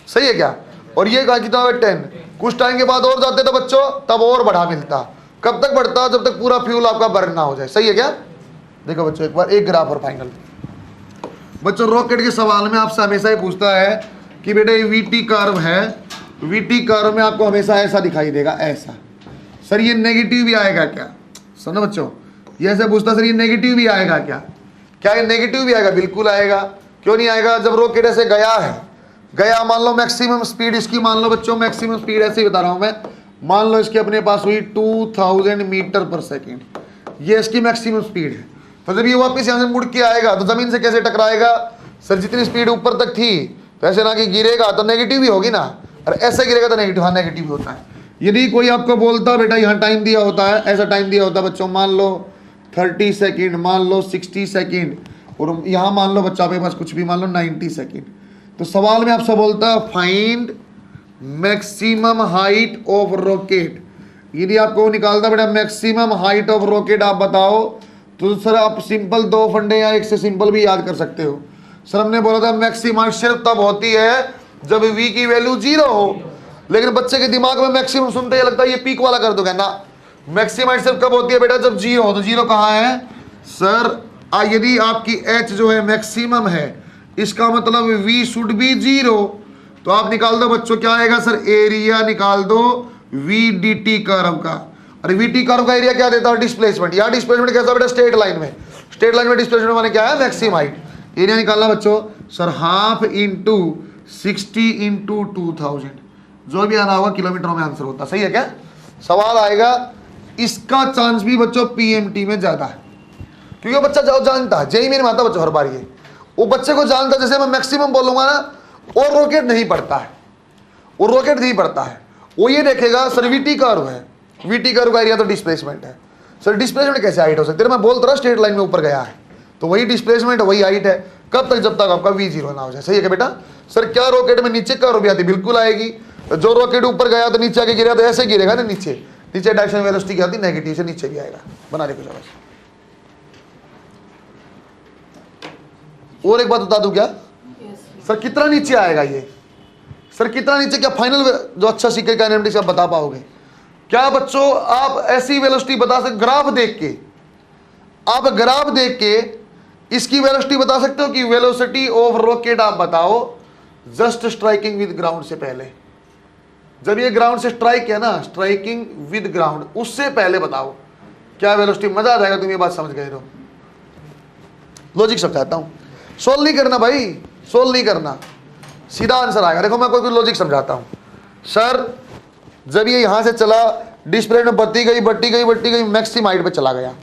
सही है क्या? और ये कहा कितना 10, कुछ टाइम के बाद और जाते थे बच्चों तब और बढ़ा मिलता। कब तक बढ़ता? जब तक पूरा फ्यूल आपका बर्न ना हो जाए। सही है क्या? देखो बच्चों एक बार एक ग्राफ और फाइनल। बच्चों रॉकेट के सवाल में आपसे हमेशा ही पूछता है कि बेटा ये वीटी कर्व है, वीटी कर्व में आपको हमेशा ऐसा दिखाई देगा, ऐसा। सर ये नेगेटिव भी आएगा क्या? सुनो बच्चों, ये ऐसे पूछता सर ये नेगेटिव भी आएगा क्या? क्या ये नेगेटिव भी आएगा? बिल्कुल आएगा। क्यों नहीं आएगा? जब रॉकेट ऐसे गया है, गया, मान लो मैक्सिमम स्पीड इसकी, मान लो बच्चों मैक्सिमम स्पीड ऐसे ही बता रहा हूं मैं, मान लो इसके अपने पास हुई 2000 मीटर पर सेकेंड, ये इसकी मैक्सिमम स्पीड है। तो जब ये वापस यहाँ से मुड़ के आएगा तो जमीन से कैसे टकराएगा? सर जितनी स्पीड ऊपर तक थी, तो ऐसे ना कि गिरेगा तो नेगेटिव भी होगी ना, और ऐसे गिरेगा तो नेगेटिव, हाँ नेगेटिव होता है। यदि कोई आपको बोलता बेटा यहाँ टाइम दिया होता है, ऐसा टाइम दिया होता है बच्चों, मान लो 30 सेकेंड, मान लो 60 सेकेंड, और यहाँ मान लो बच्चा आपके पास कुछ भी मान लो 90 सेकेंड, तो सवाल में आपसे बोलता है find maximum height of rocket. यदि आपको निकालता बेटा मैक्सिमम हाइट ऑफ रॉकेट आप बताओ, तो सर आप सिंपल 2 फंडे या एक से सिंपल भी याद कर सकते हो। सर हमने बोला था मैक्सिमम हाइट सिर्फ तब होती है जब v की वैल्यू 0 हो, लेकिन बच्चे के दिमाग में मैक्सिमम सुनते ही लगता है ये पीक वाला कर दोगे ना। मैक्सिमम हाइट सिर्फ कब होती है बेटा? जब 0 हो। तो 0 कहाँ है सर? यदि आपकी h जो है मैक्सिमम है, इसका मतलब v शुड बी 0, तो आप निकाल दो बच्चों क्या आएगा सर? एरिया निकाल दो VDT कर्व का। और VT कर्व का एरिया क्या देता है? डिस्प्लेसमेंट। या डिस्प्लेसमेंट कैसा बेटा? स्ट्रेट लाइन में, स्ट्रेट लाइन में डिस्प्लेसमेंट माने क्या है? Maximum height. एरिया निकालना बच्चों सर हाफ इंटू 60 इंटू 2000, जो भी आना होगा किलोमीटरों में आंसर होता। सही है क्या? सवाल आएगा, इसका चांस भी बच्चों PMT में ज्यादा है, क्योंकि वो बच्चा जो जानता है, जेई मेरे माता बच्चों हर बार ये वो बच्चे को जानता है, जैसे मैं मैक्सिमम बोलूंगा ना, और रॉकेट नहीं पड़ता है, वो रॉकेट नहीं पड़ता है, वो ये देखेगा सर VT कर्व है, VT कर्व का एरिया तो डिस्प्लेसमेंट है। सर डिस्प्लेसमेंट कैसे हाइट हो सकती है? मैं बोलता रहा स्ट्रेट लाइन में ऊपर गया है, तो वही डिस्प्लेसमेंट वही हाइट है। कब तक? जब तक आपका V0 ना हो जाए। सही है क्या बेटा? सर क्या रॉकेट में नीचे कर्व भी आती? बिल्कुल आएगी। तो जो रॉकेट ऊपर गया तो नीचे आके गिरा तो ऐसे गिरेगा ना, नीचे नीचे डायरेक्शन वेलोसिटी क्या आती? नेगेटिव से नीचे भी आएगा। बना दे कुछ और एक बात बता दूं क्या? सर कितना नीचे आएगा ये? सर कितना नीचे? क्या फाइनल जो अच्छा सीखे का एनएमडी से आप बता पाओगे क्या बच्चों? आप ऐसी वेलोसिटी बता सकते, ग्राफ देख के, आप ग्राफ देख के इसकी वेलोसिटी बता सकते हो कि वेलोसिटी ऑफ रॉकेट आप बताओ जस्ट स्ट्राइकिंग विद ग्राउंड से पहले। जब ये ग्राउंड से स्ट्राइक किया ना, स्ट्राइकिंग विद ग्राउंड, उससे पहले बताओ क्या वेलोसिटी। मजा आ जाएगा, तुम ये बात समझ गए हो। लॉजिक समझाता हूं, सोल्व नहीं करना भाई, सोल्व नहीं करना, सीधा आंसर आएगा। देखो मैं कोई लॉजिक समझाता हूं। सर जब ये यहां से चला, डिस्प्लेसमेंट बढ़ती गई, मैक्सिमम हाइट पे चला गया।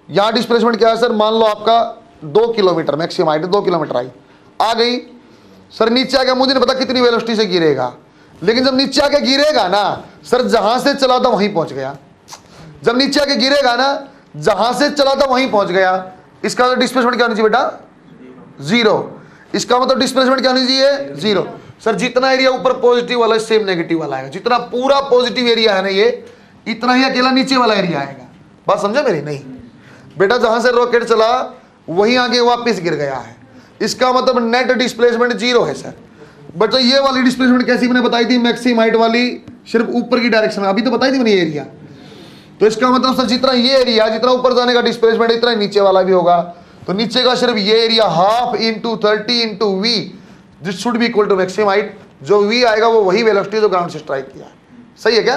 यहां डिस्प्लेसमेंट क्या है सर? मान लो आपका 2 किलोमीटर, मैक्सिमम हाइट 2 किलोमीटर आई, आ गई। सर नीचे आ गया, मुझे नहीं पता कितनी वेलोसिटी से गिरेगा, लेकिन जब नीचे आके गिरेगा ना सर, जहां से चला था वहीं पहुंच गया। जब नीचे आके गिरेगा ना, जहां से चला था वहीं पहुंच गया। इसका मतलब डिस्प्लेसमेंट क्या होनी चाहिए बेटा? 0। इसका मतलब डिस्प्लेसमेंट क्या होनी चाहिए? 0। सर जितना एरिया ऊपर पॉजिटिव वाला है, सेम नेगेटिव वाला आएगा। जितना पूरा पॉजिटिव एरिया है ना ये, इतना ही अकेला नीचे वाला एरिया आएगा। बात समझा मेरी? नहीं बेटा, जहां से रॉकेट चला वहीं आगे वापस गिर गया है, इसका मतलब नेट डिस्प्लेसमेंट 0 है सर। बट तो ये वाली डिस्प्लेसमेंट कैसी मैंने बताई थी? मैक्सिमम हाइट वाली, सिर्फ ऊपर की डायरेक्शन में, अभी तो बताई थी मैंने ये एरिया। तो इसका मतलब सर जितना ये एरिया, जितना ऊपर जाने का डिस्प्लेसमेंट, इतना ही नीचे वाला भी होगा। तो नीचे का सिर्फ ये area half into 30 into V, this should be equal to maximum height. जो V आएगा वो वही वेलोसिटी जो ग्राउंड से स्ट्राइक किया है। सही है क्या?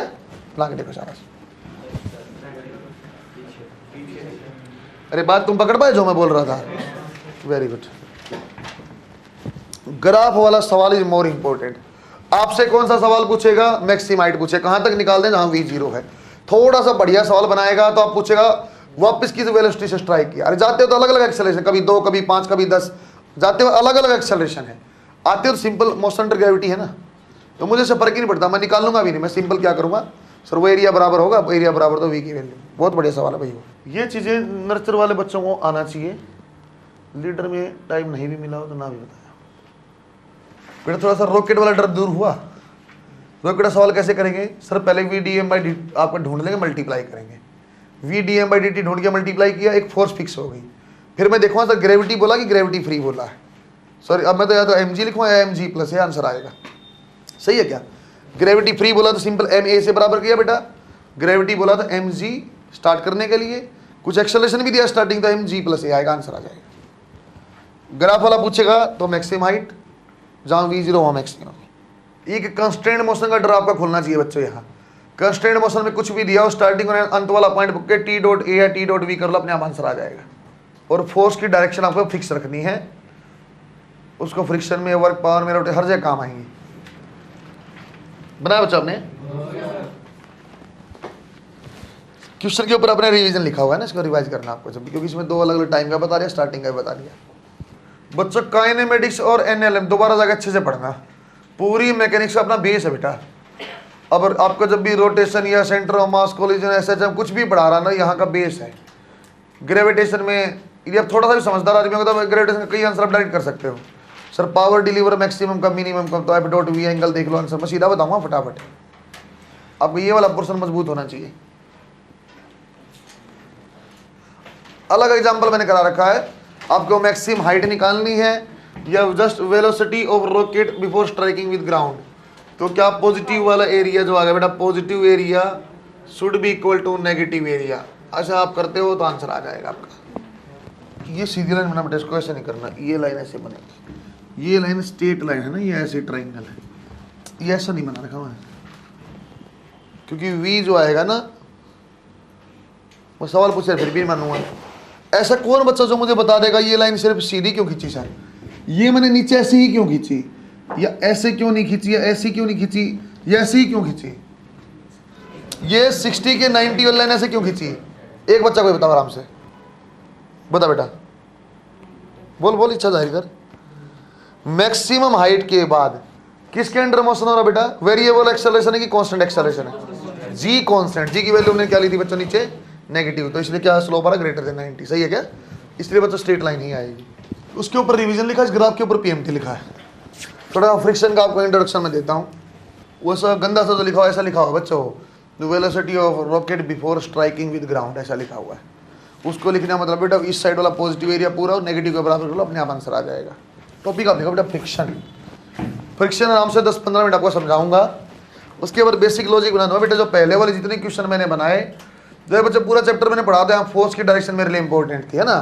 ला के देखो शाबाश। अरे बात तुम पकड़ पाए जो मैं बोल रहा था? Very good. ग्राफ वाला सवाल इज मोर इंपॉर्टेंट। आपसे कौन सा सवाल पूछेगा? मैक्सिमम हाइट पूछे, कहां तक निकाल दें जहां V0 है। थोड़ा सा बढ़िया सवाल बनाएगा तो आप पूछेगा वापस किस वेलोसिटी से स्ट्राइक किया। अरे जाते हो तो अलग अलग एक्सेलरेशन, कभी 2, कभी 5, कभी 10, जाते हो अलग अलग एक्सेलरेशन है। आते हो तो सिंपल मोशन अंडर ग्रेविटी है ना, तो मुझे से फर्क ही नहीं पड़ता, मैं निकाल लूंगा भी नहीं। मैं सिंपल क्या करूंगा सर, वो एरिया बराबर होगा, एरिया बराबर तो V की वैल्यू। बहुत बढ़िया सवाल है भाई। ये चीज़ें नर्सर वाले बच्चों को आना चाहिए। लीडर में टाइम नहीं भी मिला हो तो ना भी बताया। फिर थोड़ा सा रॉकेट वाला डर दूर हुआ। रॉकेट का सवाल कैसे करेंगे सर? पहले VdM/dt आपको ढूंढ लेंगे, मल्टीप्लाई करेंगे। VdM/dt ढूंढ के मल्टीप्लाई किया, एक फोर्स फिक्स हो गई। फिर मैं देखूंगा सर ग्रेविटी बोला कि ग्रेविटी फ्री बोला है। सॉरी, अब मैं तो या तो mg लिखूंगा या mg+, आंसर आएगा। सही है क्या? ग्रेविटी फ्री बोला तो सिंपल ma से बराबर किया बेटा। ग्रेविटी बोला तो mg स्टार्ट करने के लिए, कुछ एक्सेलरेशन भी दिया स्टार्टिंग, तो mg+a आएगा, आंसर आ जाएगा। ग्राफ वाला पूछेगा तो मैक्सिमम हाइट, जहां V0 वहां मैक्सिमम। एक कंस्ट्रेंट मोशन का डर आपका खुलना चाहिए बच्चों। यहाँ कंस्ट्रेंट मोशन में कुछ भी दिया हो, स्टार्टिंग और अंत वाला पॉइंट बुक के T.A या T.V कर लो, अपने आप आंसर आ जाएगा। और फोर्स की डायरेक्शन आपको फिक्स रखनी है। उसको फ्रिक्शन में, वर्क पावर में, रोटेशन हर जगह काम आएंगी। बनाया बच्चों आपने? क्वेश्चन के ऊपर अपने रिवीजन लिखा हुआ है ना, इसको रिवाइज करना आपको जब, क्योंकि इसमें दो अलग अलग टाइम का बता दिया, स्टार्टिंग का भी बता दिया। बच्चों काइनेमेटिक्स और एनएलएम दोबारा जाकर अच्छे से पढ़ना, पूरी मैकेनिक्स का अपना बेस है बेटा। अब आपका जब भी रोटेशन या centre of mass, collision, SHM कुछ भी पढ़ा रहा ना, यहाँ का बेस है। ग्रेविटेशन में यदि आप थोड़ा सा भी समझदार आदमी होगा तो ग्रेविटेशन का कई आंसर आप डायरेक्ट कर सकते हो। सर पावर डिलीवर मैक्सिमम का मिनिमम का, तो एफ डॉट वी एंगल देख लो आंसर, मैं सीधा बताऊंगा फटाफट। आपको ये वाला पोर्शन मजबूत होना चाहिए। अलग एग्जांपल मैंने करा रखा है, आपको मैक्सिमम हाइट निकालनी है या just velocity of rocket before striking with ground. तो क्या पॉजिटिव वाला एरिया जो आ गया बेटा, positive area should be equal to negative area. अच्छा आप करते हो तो आंसर आ जाएगा आपका। ये सीधी लाइन बना बेटा, इसको ऐसे नहीं करना, ये लाइन ऐसे बनेगी, ये लाइन स्ट्रेट लाइन है ना, ये ऐसे ट्राइंगल है, ये ऐसा नहीं बना रखा हुआ है, क्योंकि वी जो आएगा ना, वो सवाल पूछे फिर भी मानूंगा। ऐसा कौन बच्चा जो मुझे बता देगा ये लाइन सिर्फ सीधी क्यों खींची सर, ये मैंने नीचे ऐसे ही क्यों खींची, या ऐसे क्यों नहीं खींची, या ऐसी क्यों नहीं खींची, या ऐसे ही क्यों खींची, ये 60 के 90 वाली लाइन ऐसे क्यों खींची? एक बच्चा कोई बताओ आराम से, बता बेटा, बोल बोल, इच्छा जाहिर कर। मैक्सिमम हाइट के बाद किसके अंडर मोशन हो रहा बेटा? वेरिएबल एक्सेलरेशन है कि कांस्टेंट एक्सेलरेशन है? जी कांस्टेंट। जी की वैल्यू हमने क्या ली थी बच्चों नीचे? नेगेटिव, तो इसलिए क्या स्लोप आ रहा ग्रेटर देन 90, सही है क्या? इसलिए बच्चों स्ट्रेट लाइन ही आएगी। उसके ऊपर रिवीजन लिखा है, इस ग्राफ के ऊपर पीएमटी लिखा है। थोड़ा फ्रिक्शन का आपको इंट्रोडक्शन में देता हूँ। वो सब गंदा सा जो लिखा हुआ ऐसा लिखा हुआ बच्चों, the velocity of rocket before striking with ground, ऐसा लिखा हुआ है। उसको लिखना मतलब बेटा इस साइड वाला पॉजिटिव एरिया पूरा और नेगेटिव के बराबर अपने आप आंसर आ जाएगा। टॉपिक आप लिखो बेटा फ्रिक्शन। फ्रिक्शन आराम से 10-15 मिनट आपको समझाऊंगा, उसके बाद बेसिक लॉजिक बना दूंगा बेटा। जो पहले वाले जितने क्वेश्चन मैंने बनाए, जो बच्चा पूरा चैप्टर मैंने पढ़ा था, फोर्स की डायरेक्शन मेरे लिए इंपॉर्टेंट थी, है ना।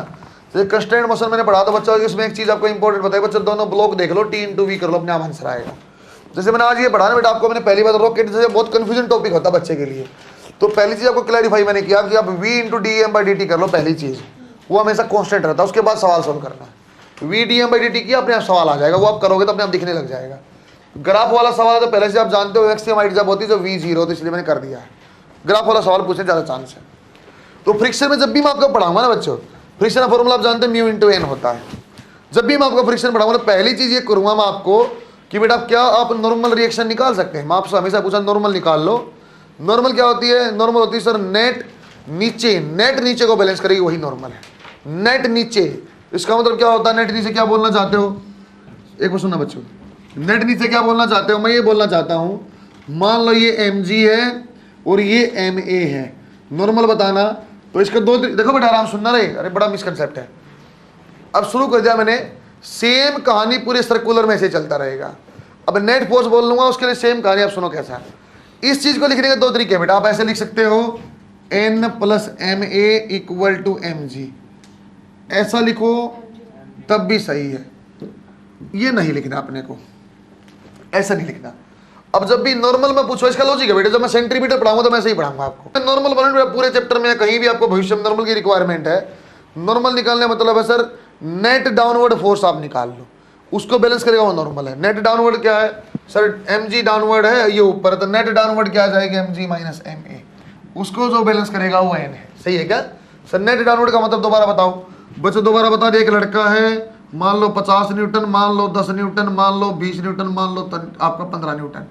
तो कंस्ट्रेंट मोशन मैंने पढ़ा था बच्चा, इसमें एक चीज आपको इंपॉर्टेंट बताया बच्चा, दोनों ब्लॉक देख लो, T/V कर लो, अपने आप आंसर आएगा। जैसे मैंने आज ये पढ़ा ना बेटा आपको, मैंने पहली बार रॉकेट जैसे बहुत कंफ्यूजन टॉपिक होता बच्चे के लिए, तो पहली चीज आपको क्लैरिफाई मैंने किया कि आप V/dm/dt कर लो, पहली चीज वो हमेशा कांस्टेंट रहता है। उसके बाद सवाल सोल्व करना है, V/dm/dt किया अपने आप सवाल आ जाएगा, वो आप करोगे तो अपने आप दिखने लग जाएगा। ग्राफ वाला सवाल तो पहले से आप जानते हो, मैक्सिमम हाइट जब होती है तो V0, तो इसलिए मैंने कर दिया है। ग्राफ वाला सवाल पूछने ज्यादा चांस है। तो फ्रिक्शन में जब भी मैं आपको पढ़ाऊंगा ना बच्चों, फ्रिक्शन का फॉर्मूला आप जानते हैं μ/n होता है। जब भी मैं आपको फ्रिक्शन पढ़ाऊंगा तो पहली चीज ये करूंगा मैं आपको कि बेटा क्या आप नॉर्मल रिएक्शन निकाल सकते हैं। मैं आपसे हमेशा पूछा नॉर्मल निकाल लो। नॉर्मल क्या होती है? नॉर्मल होती है सर नेट नीचे को बैलेंस करेगी, वही नॉर्मल है। नेट नीचे, इसका मतलब क्या होता है? नेट नीचे क्या बोलना चाहते हो? एक बार सुनना बच्चों, नेट नीचे क्या बोलना चाहते हो? मैं ये बोलना चाहता हूं, मान लो ये mg है और ये ma है, नॉर्मल बताना। तो इसके दो देखो बेटा, आराम सुनना रहे, अरे बड़ा मिसकंसेप्ट है। अब शुरू कर दिया मैंने, सेम कहानी पूरे सर्कुलर में से चलता रहेगा। अब नेट फोर्स बोल लूंगा, उसके लिए सेम कहानी, आप सुनो कैसा है। इस चीज को लिखने के दो तरीके हैं बेटा, आप ऐसे लिख सकते हो n + ma = mg, ऐसा लिखो तब भी सही है। ये नहीं लिखना अपने को, ऐसा नहीं लिखना। अब जब भी नॉर्मल में पूछो, इसका लॉजिक है बेटा, जब मैं सेंटीमीटर पढ़ाऊंगा तो मैं ऐसे ही पढ़ाऊंगा आपको। नॉर्मल बनाने पूरे चैप्टर में कहीं भी आपको भविष्य में नॉर्मल की रिक्वायरमेंट है। नॉर्मल निकालने मतलब है सर नेट डाउनवर्ड फोर्स आप निकाल लो, उसको बैलेंस करेगा वो नॉर्मल है। नेट डाउनवर्ड क्या है सर? mg डाउनवर्ड है, ये ऊपर, तो नेट डाउनवर्ड क्या आ जाएगा? mg - ma, उसको जो बैलेंस करेगा वो n है। सही है क्या सर? नेट डाउनवर्ड का मतलब दोबारा बताओ बच्चों, दोबारा बता दिए। एक लड़का है, मान लो 50 न्यूटन, मान लो 10 न्यूटन, मान लो 20 न्यूटन, मान लो आपका 15 न्यूटन।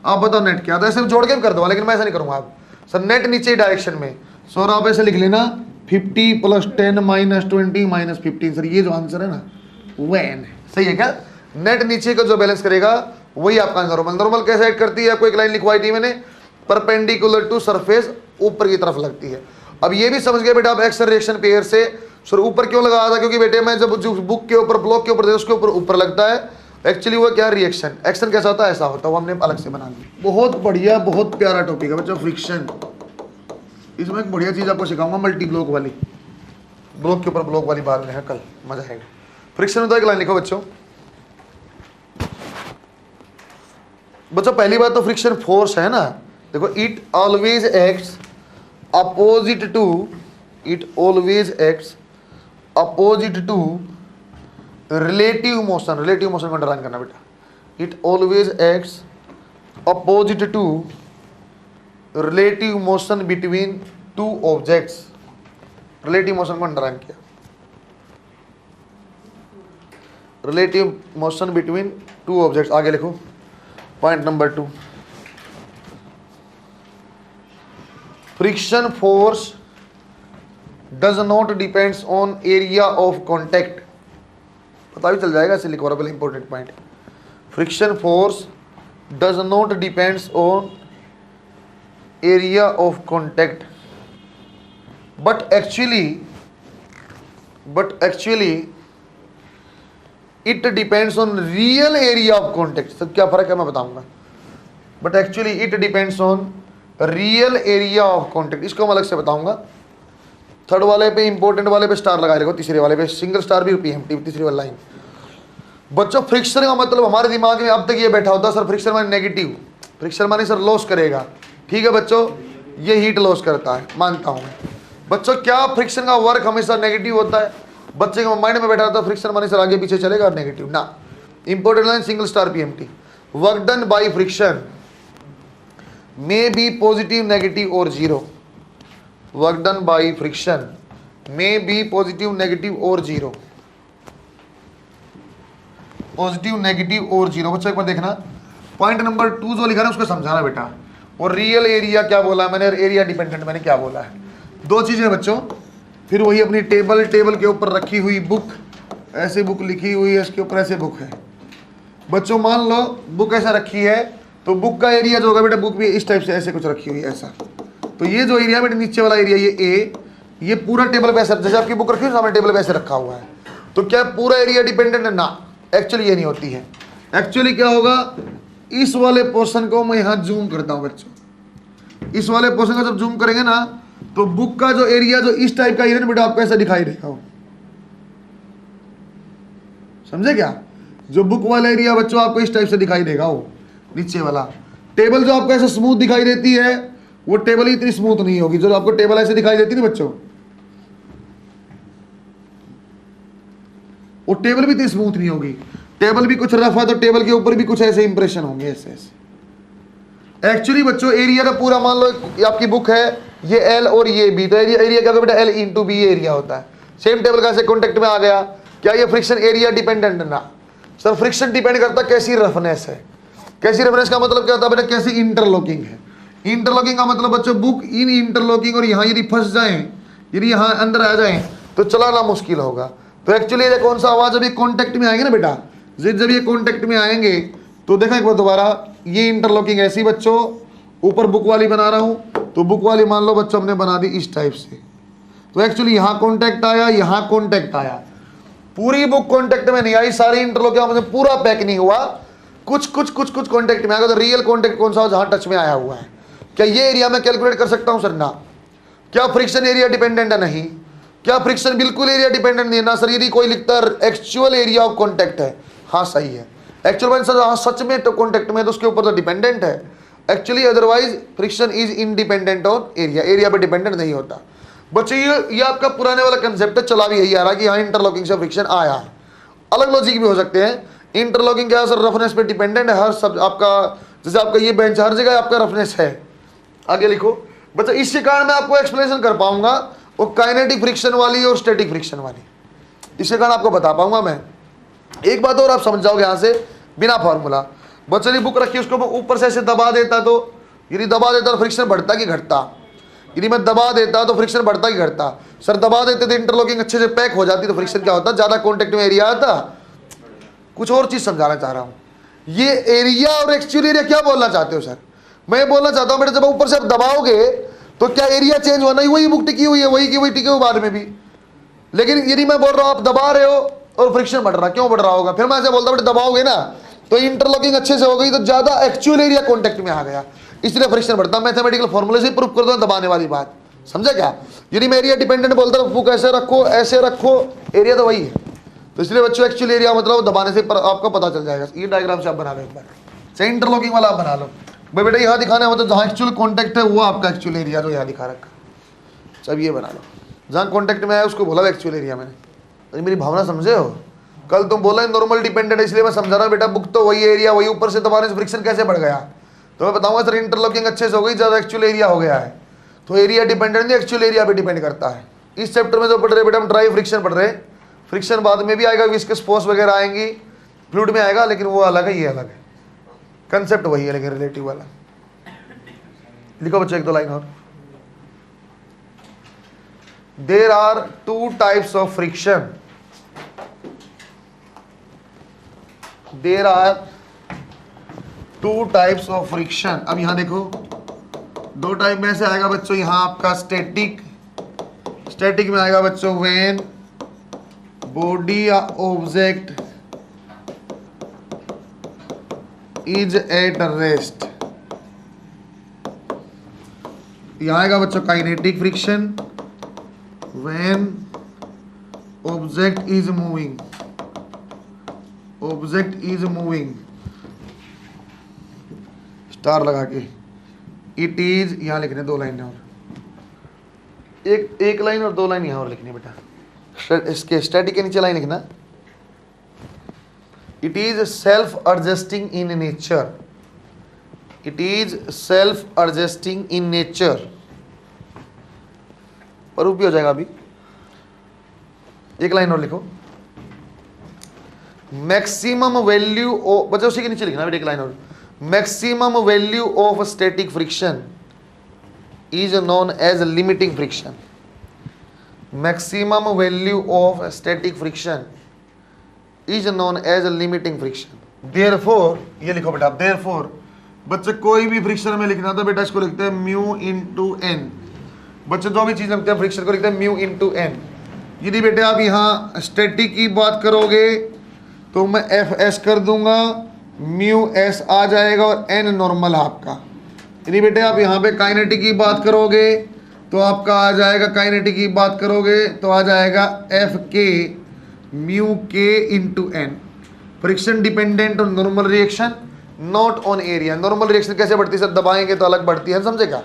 आप बताओ नेट क्या? तो ऐसे जोड़ के भी कर दो, लेकिन मैं ऐसा नहीं करूंगा। आप सर नेट नीचे डायरेक्शन में, सर आप ऐसे लिख लेना 50 + 10 - 20 - 15। सर ये जो आंसर है ना वो n है। सही है क्या? नेट नीचे का जो बैलेंस करेगा वही आपका नॉर्मल। नॉर्मल कैसे ऐड करती है? आपको एक लाइन लिखवाई थी मैंने, परपेंडिकुलर टू सरफेस, ऊपर की तरफ लगती है। अब ये भी समझ गए बेटा आप एक्शन रिएक्शन पेयर से। सर ऊपर क्यों लगाया था? क्योंकि बेटे मैं जब जो बुक के ऊपर, ब्लॉक के ऊपर उसके ऊपर लगता है। एक्चुअली वो क्या रिएक्शन, एक्शन कैसा होता है? ऐसा होता है, वो हमने अलग से बना लिया। बहुत बढ़िया, बहुत प्यारा टॉपिक है बच्चों फ्रिक्शन। इसमें एक बढ़िया चीज आपको सिखाऊंगा, मल्टी ब्लॉक वाली, ब्लॉक के ऊपर ब्लॉक वाली बात है, कल मजा आएगा। फ्रिक्शन में तो एक लाइन लिखो बच्चों। पहली बात तो फ्रिक्शन फोर्स है ना, देखो it always acts opposite to relative motion को अंडरलाइन करना बेटा, it always acts opposite to relative motion between two objects. Relative motion को अंडरलाइन किया, relative motion between two objects. आगे लिखो point number 2, friction force does not depends on area of contact. पता भी चल जाएगा, इसे लिखो पहले important point. Friction force does not depends on area of contact but actually it depends on real area of contact. सब क्या फर्क है मैं बताऊंगा। But actually it depends on real area of contact, इसको मैं अलग से बताऊंगा। थर्ड वाले पे इंपॉर्टेंट वाले पे स्टार लगा देखो, तीसरे वाले पे सिंगल स्टार भी पीएमटी, तीसरी वाली लाइन। बच्चों फ्रिक्शन का मतलब हमारे दिमाग में अब तक ये बैठा होता है सर फ्रिक्शन माने नेगेटिव, फ्रिक्शन माने सर लॉस करेगा। ठीक है बच्चों, ये हीट लॉस करता है, मानता हूं मैं। बच्चों क्या फ्रिक्शन का वर्क हमेशा नेगेटिव होता है? बच्चे के माइंड में बैठा रहता है फ्रिक्शन माने सर आगे पीछे चलेगा नेगेटिव ना। Important line single star PMT, work done by friction may be positive, negative or zero. Work done by friction may be positive, negative or zero. Positive, negative और जीरो। बच्चों एक बार देखना point number 2 जो लिखा है उसको समझाना बेटा। और रियल एरिया क्या बोला है मैंने, एरिया डिपेंडेंट मैंने क्या बोला है। 2 चीजें बच्चों। फिर वही अपनी टेबल के ऊपर रखी हुई बुक, ऐसे बुक लिखी हुई है, इसके ऊपर ऐसे बुक है। बच्चों मान लो बुक ऐसा रखी है, तो बुक का एरिया जो होगा बेटा, बुक भी इस टाइप से ऐसे कुछ रखी हुई है ऐसा। तो ये जो एरिया बेटा नीचे वाला एरिया ये ए, ये पूरा टेबल पे ऐसा, जैसे आपकी बुक रखी है सामने टेबल पे ऐसे रखा हुआ है। तो क्या पूरा एरिया डिपेंडेंट है? ना, एक्चुअली ये नहीं होती है। एक्चुअली क्या होगा, इस वाले पोर्शन को मैं यहाँ जूम करता हूँ बच्चों। इस वाले पोर्शन का जब जूम करेंगे ना, तो बुक का जो एरिया जो इस टाइप का एरिया बेटा आपको ऐसा दिखाई देगा। समझे क्या? जो बुक वाला एरिया बच्चों आपको इस टाइप से दिखाई देगा, वो नीचे वाला। टेबल जो आपको ऐसे स्मूथ दिखाई देती है, वो टेबल इतनी स्मूथ नहीं होगी। जो आपको टेबल ऐसे दिखाई देती है ना बच्चों, वो टेबल भी इतनी स्मूथ नहीं होगी। टेबल भी कुछ रफ है तो टेबल के ऊपर भी कुछ ऐसे इंप्रेशन होंगे ऐसे ऐसे। एक्चुअली बच्चों एरिया का पूरा मान लो ये आपकी बुक है, ये एल और ये बी, तो एरिया क्या होगा बेटा, एल इंटू बी एरिया होता है। सेम टेबल का ऐसे कॉन्टेक्ट में आ गया। क्या ये फ्रिक्शन एरिया डिपेंडेंट? ना सर, फ्रिक्शन डिपेंड करता कैसी रफनेस है। कैसी रेफरेंस का मतलब क्या होता है बेटा, कैसी इंटरलॉकिंग है। इंटरलॉकिंग का मतलब बच्चों बुक इन इंटरलॉकिंग और यहाँ यदि फंस जाए, यदि यहाँ अंदर आ जाए तो चलाना मुश्किल होगा। तो एक्चुअली ये कौन सा आवाज अभी कॉन्टेक्ट में आएंगे ना बेटा, जब ये कॉन्टेक्ट में आएंगे तो देखा एक बार दोबारा, ये इंटरलॉकिंग ऐसी बच्चों, ऊपर बुक वाली बना रहा हूँ, तो बुक वाली मान लो बच्चों हमने बना दी इस टाइप से। तो एक्चुअली यहाँ कॉन्टेक्ट आया, यहाँ कॉन्टेक्ट आया, पूरी बुक कॉन्टेक्ट में नहीं आई, सारी इंटरलॉकिंग पूरा पैक नहीं हुआ, कुछ कॉन्टेक्ट में आएगा। तो रियल कॉन्टेक्ट कौन सा हो, जहां टच में आया हुआ है। क्या ये एरिया में कैलकुलेट कर सकता हूं सर? ना। क्या फ्रिक्शन एरिया डिपेंडेंट है? नहीं। क्या फ्रिक्शन बिल्कुल एरिया डिपेंडेंट नहीं है? ना सर। यदि कोई लिखता है एक्चुअल एरिया ऑफ कॉन्टेक्ट है, हाँ सही है। एक्चुअल सर हाँ सच में तो कॉन्टेक्ट में तो उसके ऊपर तो डिपेंडेंट है actually, otherwise friction is independent on area, area पे डिपेंडेंट नहीं होता। बच्चों ये आपका पुराने वाला कंसेप्ट है, चला भी यही आ रहा है कि यहाँ इंटरलॉकिंग से फ्रिक्शन आया है। अलग लॉजिक भी हो सकते हैं। इंटरलॉकिंग क्या है सर, रफनेस पे डिपेंडेंट है। हर सब आपका, जैसे आपका ये बेंच हर जगह आपका रफनेस है। आगे लिखो बच्चा, इसके कारण मैं आपको एक्सप्लेनेशन कर पाऊंगा वो काइनेटिक फ्रिक्शन वाली और स्टैटिक फ्रिक्शन वाली, इसके कारण आपको बता पाऊंगा मैं। एक बात और आप समझ जाओगे यहाँ से बिना फॉर्मूला। बच्चे ने बुक रखी, उसको ऊपर से ऐसे दबा देता, तो यदि दबा देता तो फ्रिक्शन बढ़ता कि घटता? यदि मैं दबा देता तो फ्रिक्शन बढ़ता कि घटता? सर दबा देते तो इंटरलॉकिंग अच्छे से पैक हो जाती, तो फ्रिक्शन क्या होता, ज्यादा कॉन्टेक्ट में एरिया आता। कुछ और चीज समझाना चाह रहा हूं। ये एरिया और एक्चुअल एरिया क्या बोलना चाहते हो सर? मैं बोलना चाहता हूं बेटा, जब ऊपर से आप दबाओगे तो क्या एरिया चेंज होना ही, वही बुक टिकी हुई है, वही की वही टिके हुई बाद में भी। लेकिन यदि मैं बोल रहा हूं आप दबा रहे हो और फ्रिक्शन बढ़ रहा, क्यों बढ़ रहा होगा? फिर मैं ऐसे बोलता हूं बेटा दबाओगे ना तो इंटरलॉकिंग अच्छे से हो गई, तो ज्यादा एक्चुअल एरिया कॉन्टेक्ट में आ गया, इसलिए फ्रिक्शन बढ़ता। मैथमेटिकल फॉर्मूले से प्रूफ कर दो दबाने वाली बात, समझा क्या? यदि मैं एरिया डिपेंडेंट बोलता हूं बुक ऐसे रखो, एरिया तो वही है। तो इसलिए बच्चों एक्चुअल एरिया मतलब दबाने से आपको पता चल जाएगा। ये डायग्राम से आप बना लो एक बार, से इंटरलॉकिंग वाला आप बना लो भाई बेटा। यहाँ दिखाना मतलब जहाँ एक्चुअल कॉन्टेक्ट है वो आपका एक्चुअल एरिया जो यहाँ दिखा रखा। सब ये बना लो, जहाँ कॉन्टेक्ट में आया उसको बोला एक्चुअल एरिया। मैंने मेरी भावना समझे हो? कल तुम बोला नॉर्मल डिपेंडेंट, इसलिए मैं समझा रहा हूं बेटा, बुक तो वही एरिया वही, ऊपर से दबाने से फ्रिक्शन कैसे बढ़ गया। तो मैं बताऊंगा सर इंटरलॉकिंग अच्छे से हो गई, ज़्यादा एक्चुअल एरिया हो गया है। तो एरिया डिपेंडेंट नहीं, एक्चुअल एरिया पे डिपेंड करता है। इस चैप्टर में जो पढ़ रहे बेटा हम ड्राई फ्रिक्शन पढ़ रहे, फ्रिक्शन बाद में भी आएगा, विस्कस फोर्स वगैरह आएंगी, फ्लूइड में आएगा, लेकिन वो अलग है ये अलग है, कंसेप्ट वही है लेकिन रिलेटिव वाला। लिखो बच्चों एक दो लाइन और। There are two types of friction, there are two types of friction. अब यहां देखो दो टाइप में से आएगा बच्चों, यहां आपका स्टैटिक, स्टैटिक में आएगा बच्चों व्हेन बॉडी या ऑब्जेक्ट इज एट रेस्ट। यहां आएगा बच्चों kinetic friction when object is moving, object is moving, star लगा के, इट इज, यहां लिखने दो लाइन और, एक लाइन और दो लाइन यहां और लिखनी बेटा, इसके स्टैटिक के नीचे लाइन लिखना, it is self adjusting in nature, it is self adjusting in nature, पर भी हो जाएगा अभी। एक लाइन और लिखो, मैक्सिमम वैल्यू बच्चे उसी के नीचे लिखना बेटा, एक लाइन और, maximum value of static friction is known as limiting friction, maximum value of static friction is known as limiting friction. Therefore, ये लिखो बेटा, देयरफॉर बच्चे कोई भी फ्रिक्शन में लिखना तो बेटा इसको लिखते हैं म्यू इनटू एन। बच्चे जो भी चीज लिखते हैं फ्रिक्शन को लिखते हैं म्यू इनटू एन। यदि बेटे आप यहाँ स्टैटिक की बात करोगे तो मैं एफ एस कर दूंगा, म्यू एस आ जाएगा और एन नॉर्मल आपका। यदि बेटे आप यहाँ पे काइनेटिक की बात करोगे तो आपका आ जाएगा, काइनेटिक की बात करोगे तो आ जाएगा एफ के म्यू के into n. Friction dependent on normal reaction not on area. Normal reaction कैसे बढ़ती है सर, दबाएंगे तो अलग बढ़ती है, समझेगा।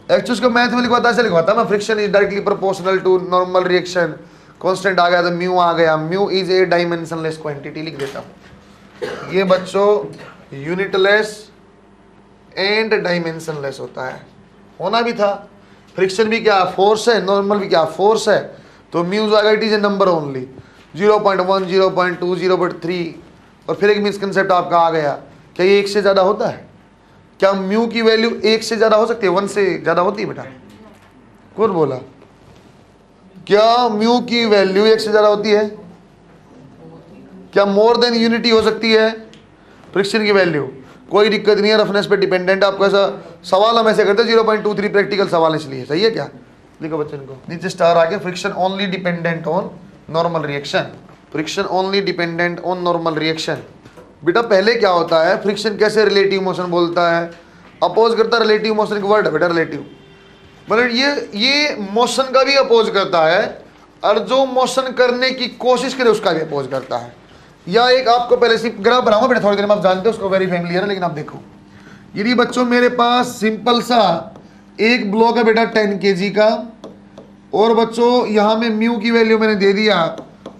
एक्चुअली को मैथ में लिखवाता ऐसे लिखवाता मैं, friction is directly proportional to normal reaction, constant आ गया तो म्यू आ गया, mu is a dimensionless quantity लिख देता हूं। ये बच्चों यूनिटलेस एंड डायमेंशनलेस होता है, होना भी था। फ्रिक्शन भी क्या फोर्स है, नॉर्मल भी क्या फोर्स है, तो म्यू जो आएगा it is a number only, 0.1 0.2 0.3। और फिर एक मिसकंसेप्ट आपका आ गया, क्या ये एक से ज्यादा होता है? क्या म्यू की वैल्यू एक से ज्यादा हो सकती है, 1 से ज्यादा होती है बेटा? कौन बोला? क्या म्यू की वैल्यू एक से ज्यादा होती है? क्या मोर देन यूनिटी हो सकती है फ्रिक्शन की वैल्यू? कोई दिक्कत नहीं है, रफनेस पे डिपेंडेंट। आपको ऐसा सवाल हम ऐसे करते हैं 0.23 प्रैक्टिकल सवाल इसलिए, सही है क्या? लिखो बच्चों को नीचे स्टार आके, friction only dependent on normal reaction, friction only dependent on normal reaction. बेटा पहले क्या होता है, फ्रिक्शन कैसे रिलेटिव मोशन बोलता है, अपोज करता है रिलेटिव मोशन का वर्ड है बेटा रिलेटिव, मतलब ये मोशन का भी अपोज करता है और जो मोशन करने की कोशिश करे उसका भी अपोज करता है। या एक आपको पहले से ग्राफ बनाऊंगा बेटा, थोड़ी देर में आप जानते हो उसको, वेरी फेमिलियर है, लेकिन आप देखो यदि बच्चों मेरे पास सिंपल सा एक ब्लॉक है बेटा 10 kg का, और बच्चों यहाँ में म्यू की वैल्यू मैंने दे दिया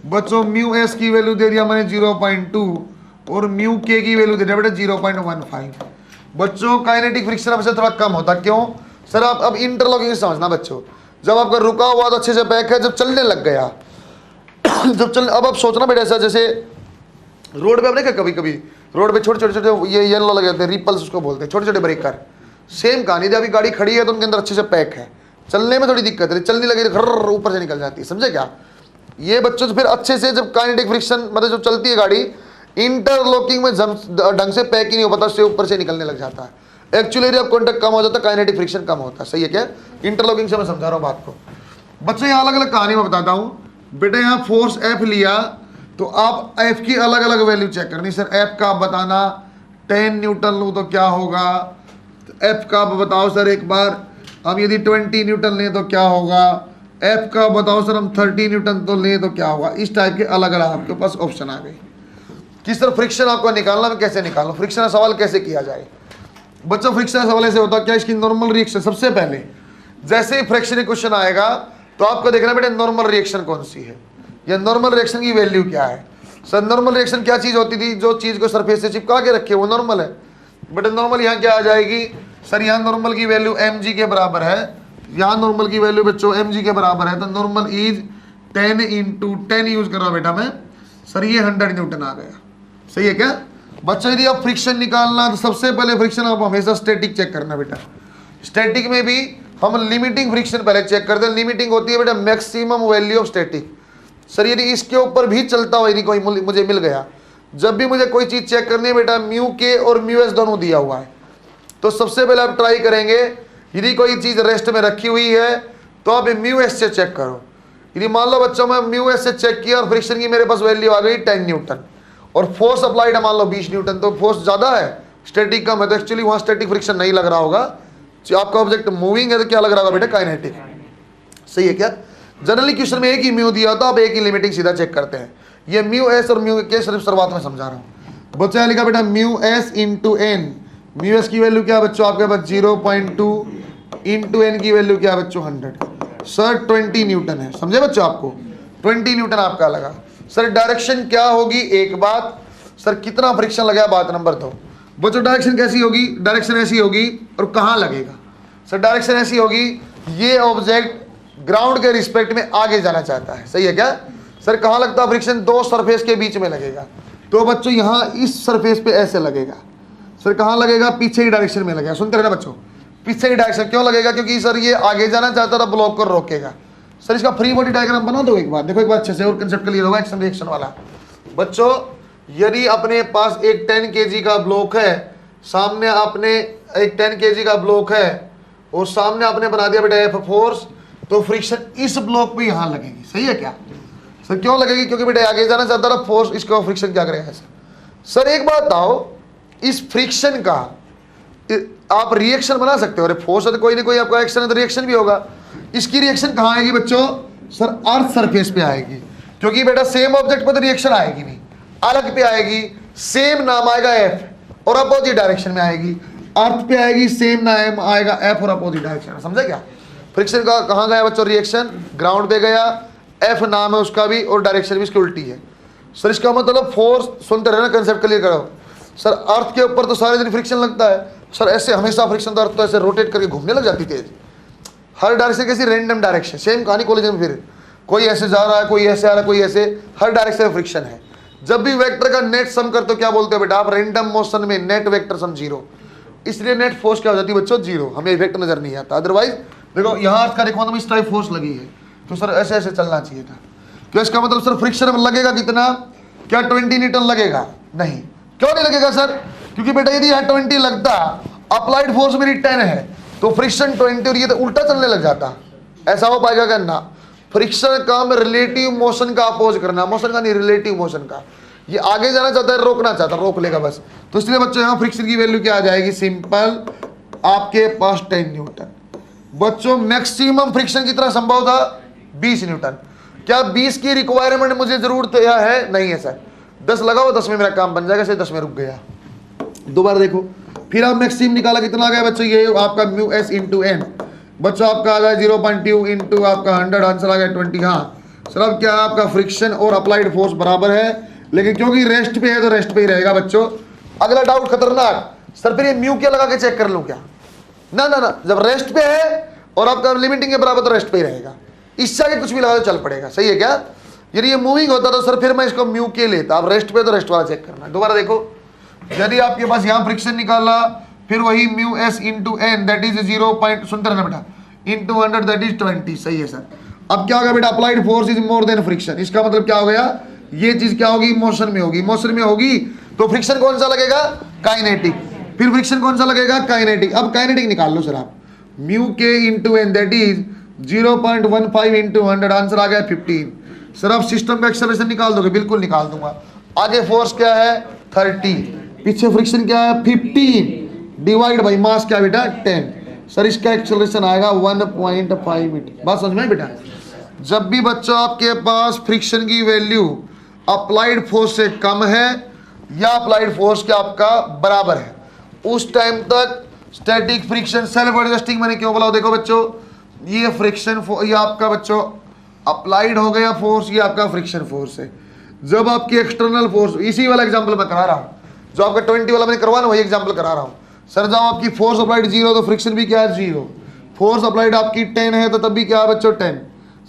बच्चों, म्यू एस की वैल्यू दे दिया मैंने 0.2 और म्यू के की वैल्यू दे दिया बेटा 0.15। बच्चों काइनेटिक फ्रिक्शन हमसे थोड़ा कम होता, क्यों सर? आप अब इंटरलॉकिंग समझना बच्चों, जब आपका रुका हुआ तो अच्छे से पैक है, जब चलने लग गया जब चल, अब आप सोचना बेटा ऐसा जैसे रोड पे आपने क्या कभी कभी रोड पे छोटे छोटे छोटे ये येलो लगे होते हैं, रिपल्स उसको बोलते हैं, छोटे छोटे ब्रेकर। सेम कहानी, जब अभी गाड़ी खड़ी है तो उनके अंदर अच्छे से पैक है, चलने में थोड़ी दिक्कत है, चलने लगे तो ऊपर से निकल जाती है, समझे क्या? ये बच्चों से फिर अच्छे से जब काइनेटिक फ्रिक्शन मतलब जब चलती है गाड़ी, इंटरलॉकिंग में ढंग से पैक ही नहीं हो पाता, उससे ऊपर से निकलने लग जाता है। एक्चुअली एरिया ऑफ कॉन्टैक्ट कम हो जाता है, काइनेटिक फ्रिक्शन कम होता है, सही है क्या? इंटरलॉकिंग से मैं समझा रहा हूँ बात को। बच्चों यहाँ अलग अलग कहानी में बताता हूँ बेटा। यहाँ फोर्स एफ लिया तो आप एफ की अलग अलग वैल्यू चेक करनी। सर एफ का आप बताना 10 न्यूटन लूँ तो क्या होगा, एफ का आप बताओ सर एक बार। हम यदि 20 न्यूटन लें तो क्या होगा, एफ का बताओ सर हम 30 न्यूटन तो लें तो क्या होगा। इस टाइप के अलग अलग आपके पास ऑप्शन आ गए। किस तरह फ्रिक्शन आपको निकालना, मैं कैसे निकालूं, फ्रिक्शन का सवाल कैसे किया जाए। बच्चों फ्रिक्शन का सवाल ऐसे होता है, क्या इसकी नॉर्मल रिएक्शन, सबसे पहले जैसे ही फ्रिक्शन क्वेश्चन आएगा तो तो आपको देखना बेटा नॉर्मल रिएक्शन कौन सी है, या नॉर्मल रिएक्शन की वैल्यू क्या है। सर नॉर्मल रिएक्शन क्या चीज होती थी, जो चीज को सरफेस से चिपका के रखे वो नॉर्मल है। बट नॉर्मल यहाँ क्या आ जाएगी सर, यहाँ नॉर्मल की वैल्यू mg के बराबर है, यहाँ नॉर्मल की वैल्यू बच्चों mg के बराबर है, तो नॉर्मल इज 10 × 10 यूज कर रहा हूं बेटा मैं, सर ये 100 न्यूटन आ गया। सही है क्या बच्चों। यदि आप फ्रिक्शन निकालना तो सबसे पहले फ्रिक्शन आप हमेशा स्टैटिक चेक करना बेटा। स्टैटिक में भी हम लिमिटिंग फ्रिक्शन पहले चेक करते हैं। लिमिटिंग होती है बेटा maximum value of static. Sir यदि इसके ऊपर भी चलता हो, यदि कोई मुझे मिल गया, जब भी मुझे कोई चीज चेक करनी है बेटा, म्यू के और म्यू एस दोनों दिया हुआ है, तो सबसे पहले आप ट्राई करेंगे यदि कोई चीज रेस्ट में रखी हुई है तो आप म्यू एस से चेक करो। यदि मान लो बच्चों मैं म्यू एस से चेक किया और फ्रिक्शन की मेरे पास वैल्यू आ गई 10 न्यूटन और फोर्स अप्लाइड मान लो 20 न्यूटन, तो फोर्स ज्यादा है स्टैटिक कम है, तो एक्चुअली वहां स्टैटिक फ्रिक्शन नहीं लग रहा होगा। आपका ऑब्जेक्ट मूविंग है तो क्या लग रहा होगा बेटा, काइनेटिक। सही है क्या। जनरली क्वेश्चन में एक ही म्यू दिया होता, आप एक ही लिमिटिंग सीधा चेक करते हैं। ये म्यू एस और म्यू के सिर्फ शुरुआत में समझा रहा हूँ। बच्चा लिखा बेटा mu s into n, mu s की वैल्यू क्या बच्चों आपके पास 0.2 इंटू एन की वैल्यू क्या बच्चों 100। सर 20 न्यूटन है, समझे बच्चों, आपको 20 न्यूटन आपका लगा। सर डायरेक्शन क्या होगी, एक बात, सर कितना फ्रिक्शन लगा बात नंबर 2। बच्चों डायरेक्शन कैसी होगी, डायरेक्शन ऐसी होगी और कहाँ लगेगा। सर डायरेक्शन ऐसी होगी, ये ऑब्जेक्ट ग्राउंड के रिस्पेक्ट में आगे जाना चाहता है। सही है क्या। सर कहाँ लगता है फ्रिक्शन, दो सरफेस के बीच में लगेगा, तो बच्चों यहाँ इस सरफेस पे ऐसे लगेगा। सर कहाँ लगेगा, पीछे की डायरेक्शन में लगेगा। सुनते रहना बच्चों, पीछे की डायरेक्शन क्यों लगेगा, क्योंकि सर ये आगे जाना चाहता था, ब्लॉक कर रोकेगा। सर इसका फ्री बॉडी डायग्राम बना दो एक बार, देखो एक बार अच्छे से और कंसेप्ट क्लियर होगा एक्शन रिएक्शन वाला। बच्चों यदि अपने पास एक 10 kg का ब्लॉक है, सामने आपने एक 10 kg का ब्लॉक है और सामने आपने बना दिया बेटा एफ फोर्स, तो फ्रिक्शन इस ब्लॉक पे यहाँ लगेगी। सही है क्या। सर क्यों लगेगी, क्योंकि बेटा आगे जाना चाहता था, फोर्स इसका फ्रिक्शन क्या करेगा। सर एक बात बताओ, इस फ्रिक्शन का आप रिएक्शन बना सकते हो। अरे फोर्स है तो कोई ना कोई आपका एक्शन है तो रिएक्शन भी होगा। इसकी रिएक्शन कहाँ आएगी बच्चों, सर अर्थ सरफेस पे आएगी, क्योंकि बेटा सेम ऑब्जेक्ट पर तो रिएक्शन आएगी नहीं, अलग पे आएगी। सेम नाम आएगा एफ और अपोजिट डायरेक्शन में आएगी। अर्थ पे आएगी, सेम नाम आएगा एफ और अपोजिट डायरेक्शन। समझे क्या। फ्रिक्शन का कहाँ गया बच्चों, रिएक्शन ग्राउंड पे गया, एफ नाम है उसका भी और डायरेक्शन भी इसकी उल्टी है। सर इसका मतलब फोर्स, सुनते रहना कंसेप्ट क्लियर करो। सर अर्थ के ऊपर तो सारे दिन फ्रिक्शन लगता है। सर ऐसे हमेशा फ्रिक्शन, तो अर्थ तो ऐसे रोटेट करके घूमने लग जाती तेज, हर डायरेक्शन कैसी रैंडम डायरेक्शन। सेम कहानी कॉलेज में, फिर कोई ऐसे जा रहा है, कोई ऐसे आ रहा है, कोई ऐसे, हर डायरेक्शन में फ्रिक्शन है। जब भी वेक्टर का नेट सम करते हो क्या बोलते हो बेटा आप, रैंडम मोशन में नेट वेक्टर सम 0, इसलिए नेट फोर्स क्या हो जाती है बच्चों 0। हमें वेक्टर नजर नहीं आता। अदरवाइज देखो यहाँ अर्थ का देखो तो इस टाइप फोर्स लगी है, तो सर ऐसे ऐसे चलना चाहिए था। तो इसका मतलब सर फ्रिक्शन लगेगा कितना, क्या 20 न्यूटन लगेगा, नहीं। क्यों नहीं लगेगा सर, क्योंकि बेटा यदि यहाँ 20 लगता, अप्लाइड फोर्स मेरी 10 है, तो फ्रिक्शन 20 और ये तो उल्टा चलने लग जाता। ऐसा हो पाएगा क्या ना। फ्रिक्शन का में रिलेटिव मोशन का अपोज करना, मोशन का नहीं रिलेटिव मोशन का। ये आगे जाना चाहता है, रोकना चाहता है, रोक लेगा बस। तो इसलिए बच्चों यहाँ फ्रिक्शन की वैल्यू क्या आ जाएगी, सिंपल आपके पास 10 न्यूटन। बच्चों मैक्सिमम फ्रिक्शन कितना संभव था, 20 न्यूटन। क्या 20 की रिक्वायरमेंट मुझे जरूरत है, नहीं है सर। 10 लगाओ, 10 में मेरा काम बन जाएगा, 10 में रुक गया। दोबारा देखो, फिर आप मैक्सिमम निकाला, कितना आ गया बच्चों, ये आपका म्यू एस इंटू एन। बच्चों आपका आ गया 0.2 इंटू आपका 100, आंसर आ गया 20। हाँ सर अब क्या आपका फ्रिक्शन और अप्लाइड फोर्स बराबर है, लेकिन क्योंकि रेस्ट पे है तो रेस्ट पे ही रहेगा बच्चों। अगला डाउट खतरनाक, सर फिर ये म्यू क्या लगा के चेक कर लूं क्या, ना ना ना, जब रेस्ट पे है और आपका लिमिटिंग के बराबर तो रेस्ट पे ही रहेगा, इससे आगे कुछ भी लगा तो चल पड़ेगा। सही है क्या। यदि ये मूविंग होता तो सर फिर मैं इसको म्यू के लेता, अब रेस्ट पे तो रेस्ट वाला चेक करना है। दोबारा देखो, यदि आपके पास यहाँ फ्रिक्शन निकाला, फिर वही mu s into N that is 0. सुनते रहना बेटा, इंटू 100 दैट इज 20। सही है सर। अब क्या होगा बेटा, applied force is more than friction. इसका मतलब क्या हो गया, ये चीज क्या होगी, मोशन में होगी। मोशन में होगी तो फ्रिक्शन कौन सा लगेगा, काइनेटिक। फिर फ्रिक्शन कौन सा लगेगा, काइनेटिक। अब काइनेटिक निकाल लो सर आप, म्यू के into N that is 0.15 into 100, answer आ गया 15। सर अब सिस्टम का एक्सेलरेशन निकाल दोगे, बिल्कुल निकाल दूंगा। आगे फोर्स क्या है 30, पीछे फ्रिक्शन क्या है 15, डिवाइड बाई मास क्या बेटा 10। सर इसका एक्सेलरेशन आएगा 1.5 मीटर। बात समझ में बेटा। जब भी बच्चा आपके पास फ्रिक्शन की वैल्यू अप्लाइड फोर्स से कम है या अप्लाइड फोर्स के आपका बराबर है, उस टाइम तक स्टैटिक फ्रिक्शन सेल्फ एडजस्टिंग मैंने क्यों बोला, देखो बच्चों ये फ्रिक्शन, ये आपका बच्चों अप्लाइड हो गया फोर्स, ये आपका फ्रिक्शन फोर्स है। जब आपकी एक्सटर्नल फोर्स, इसी वाला एग्जांपल मैं करा रहा हूँ, जो आपका 20 वाला मैंने करवाना वही एग्जांपल करा रहा हूँ सर। जब आपकी फोर्स अप्लाइड 0 तो फ्रिक्शन भी क्या है 0। फोर्स अप्लाइड आपकी 10 है तो तब भी क्या है बच्चों 10।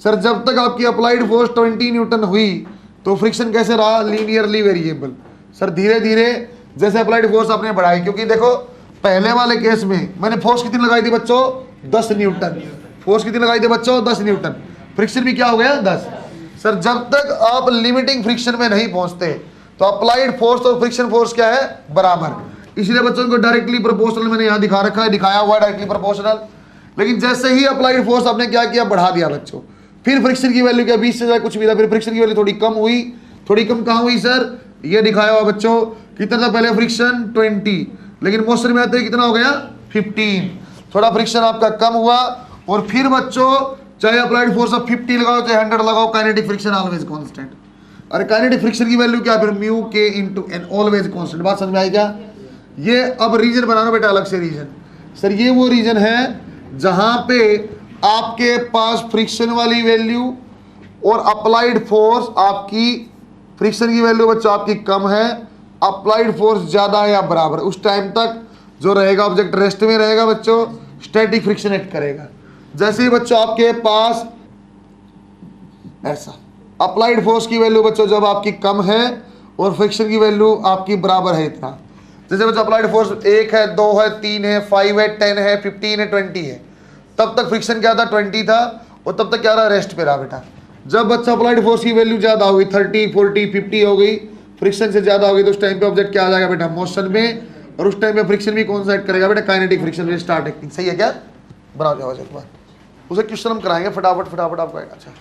सर जब तक आपकी अप्लाइड फोर्स 20 न्यूटन हुई तो फ्रिक्शन कैसे रहा, लीनियरली वेरिएबल। सर धीरे धीरे जैसे अप्लाइड फोर्स आपने बढ़ाई, क्योंकि देखो पहले वाले केस में मैंने फोर्स कितनी लगाई थी बच्चों 10 न्यूटन, फोर्स कितनी लगाई थी बच्चों 10 न्यूटन, फ्रिक्शन भी क्या हो गया 10। सर जब तक आप लिमिटिंग फ्रिक्शन में नहीं पहुंचते तो अप्लाइड फोर्स और फ्रिक्शन फोर्स क्या है बराबर। इसलिए बच्चों को डायरेक्टली प्रोपोर्शनल मैंने यहाँ दिखा रखा है, दिखाया हुआ है डायरेक्टली प्रोपोर्शनल। लेकिन जैसे ही अप्लाइड फोर्स आपने क्या किया, बढ़ा दिया बच्चों, फिर फ्रिक्शन की वैल्यू क्या 20 से ज्यादा कुछ भी था, फिर फ्रिक्शन की वैल्यू थोड़ी कम हुई। थोड़ी कम कहाँ हुई सर, ये दिखाया हुआ बच्चों, कितना था पहले फ्रिक्शन 20, लेकिन मोशन में आते कितना हो गया 15। थोड़ा फ्रिक्शन आपका कम हुआ और फिर बच्चों चाहे अप्लाइड फोर्स ऑफ 50 लगाओ चाहे 100 लगाओ, काइनेटिक फ्रिक्शन ऑलवेज कांस्टेंट। और काइनेटिक फ्रिक्शन की वैल्यू क्या, फिर म्यू के इनटू एन, ऑलवेज कांस्टेंट। बात समझ में आई क्या? ये अब रीजन बनाना बेटा अलग से रीजन। सर ये वो रीजन है जहां पे आपके पास फ्रिक्शन वाली वैल्यू और अप्लाइड फोर्स, आपकी फ्रिक्शन की वैल्यू बच्चों आपकी कम है, अप्लाइड फोर्स ज्यादा है या बराबर, उस टाइम तक जो रहेगा ऑब्जेक्ट रेस्ट में रहेगा बच्चों, स्टैटिक फ्रिक्शन एक्ट करेगा। जैसे ही बच्चों आपके पास ऐसा अप्लाइड फोर्स की वैल्यू बच्चों जब आपकी कम है और फ्रिक्शन की वैल्यू आपकी बराबर है इतना, जैसे बच्चों अप्लाइड फोर्स 1 है 2 है 3 है 5 है 10 है 15 है 20 है, तब तक फ्रिक्शन क्या था 20 था और तब तक क्या रहा रेस्ट पे रहा बेटा। जब बच्चा अप्लाइड फोर्स की वैल्यू ज्यादा हो गई 30 40 50 हो गई, फ्रिक्शन से ज्यादा हो गई, तो उस टाइम पे ऑब्जेक्ट क्या आ जाएगा बेटा मोशन में, और उस टाइम पे फ्रिक्शन भी कौन सा एक्ट करेगा बेटा, kinetic friction will start acting. सही है क्या? बनाओ जवाब एक बार, उसे क्वेश्चन हम कराएंगे फटाफट फटाफट आपको। अच्छा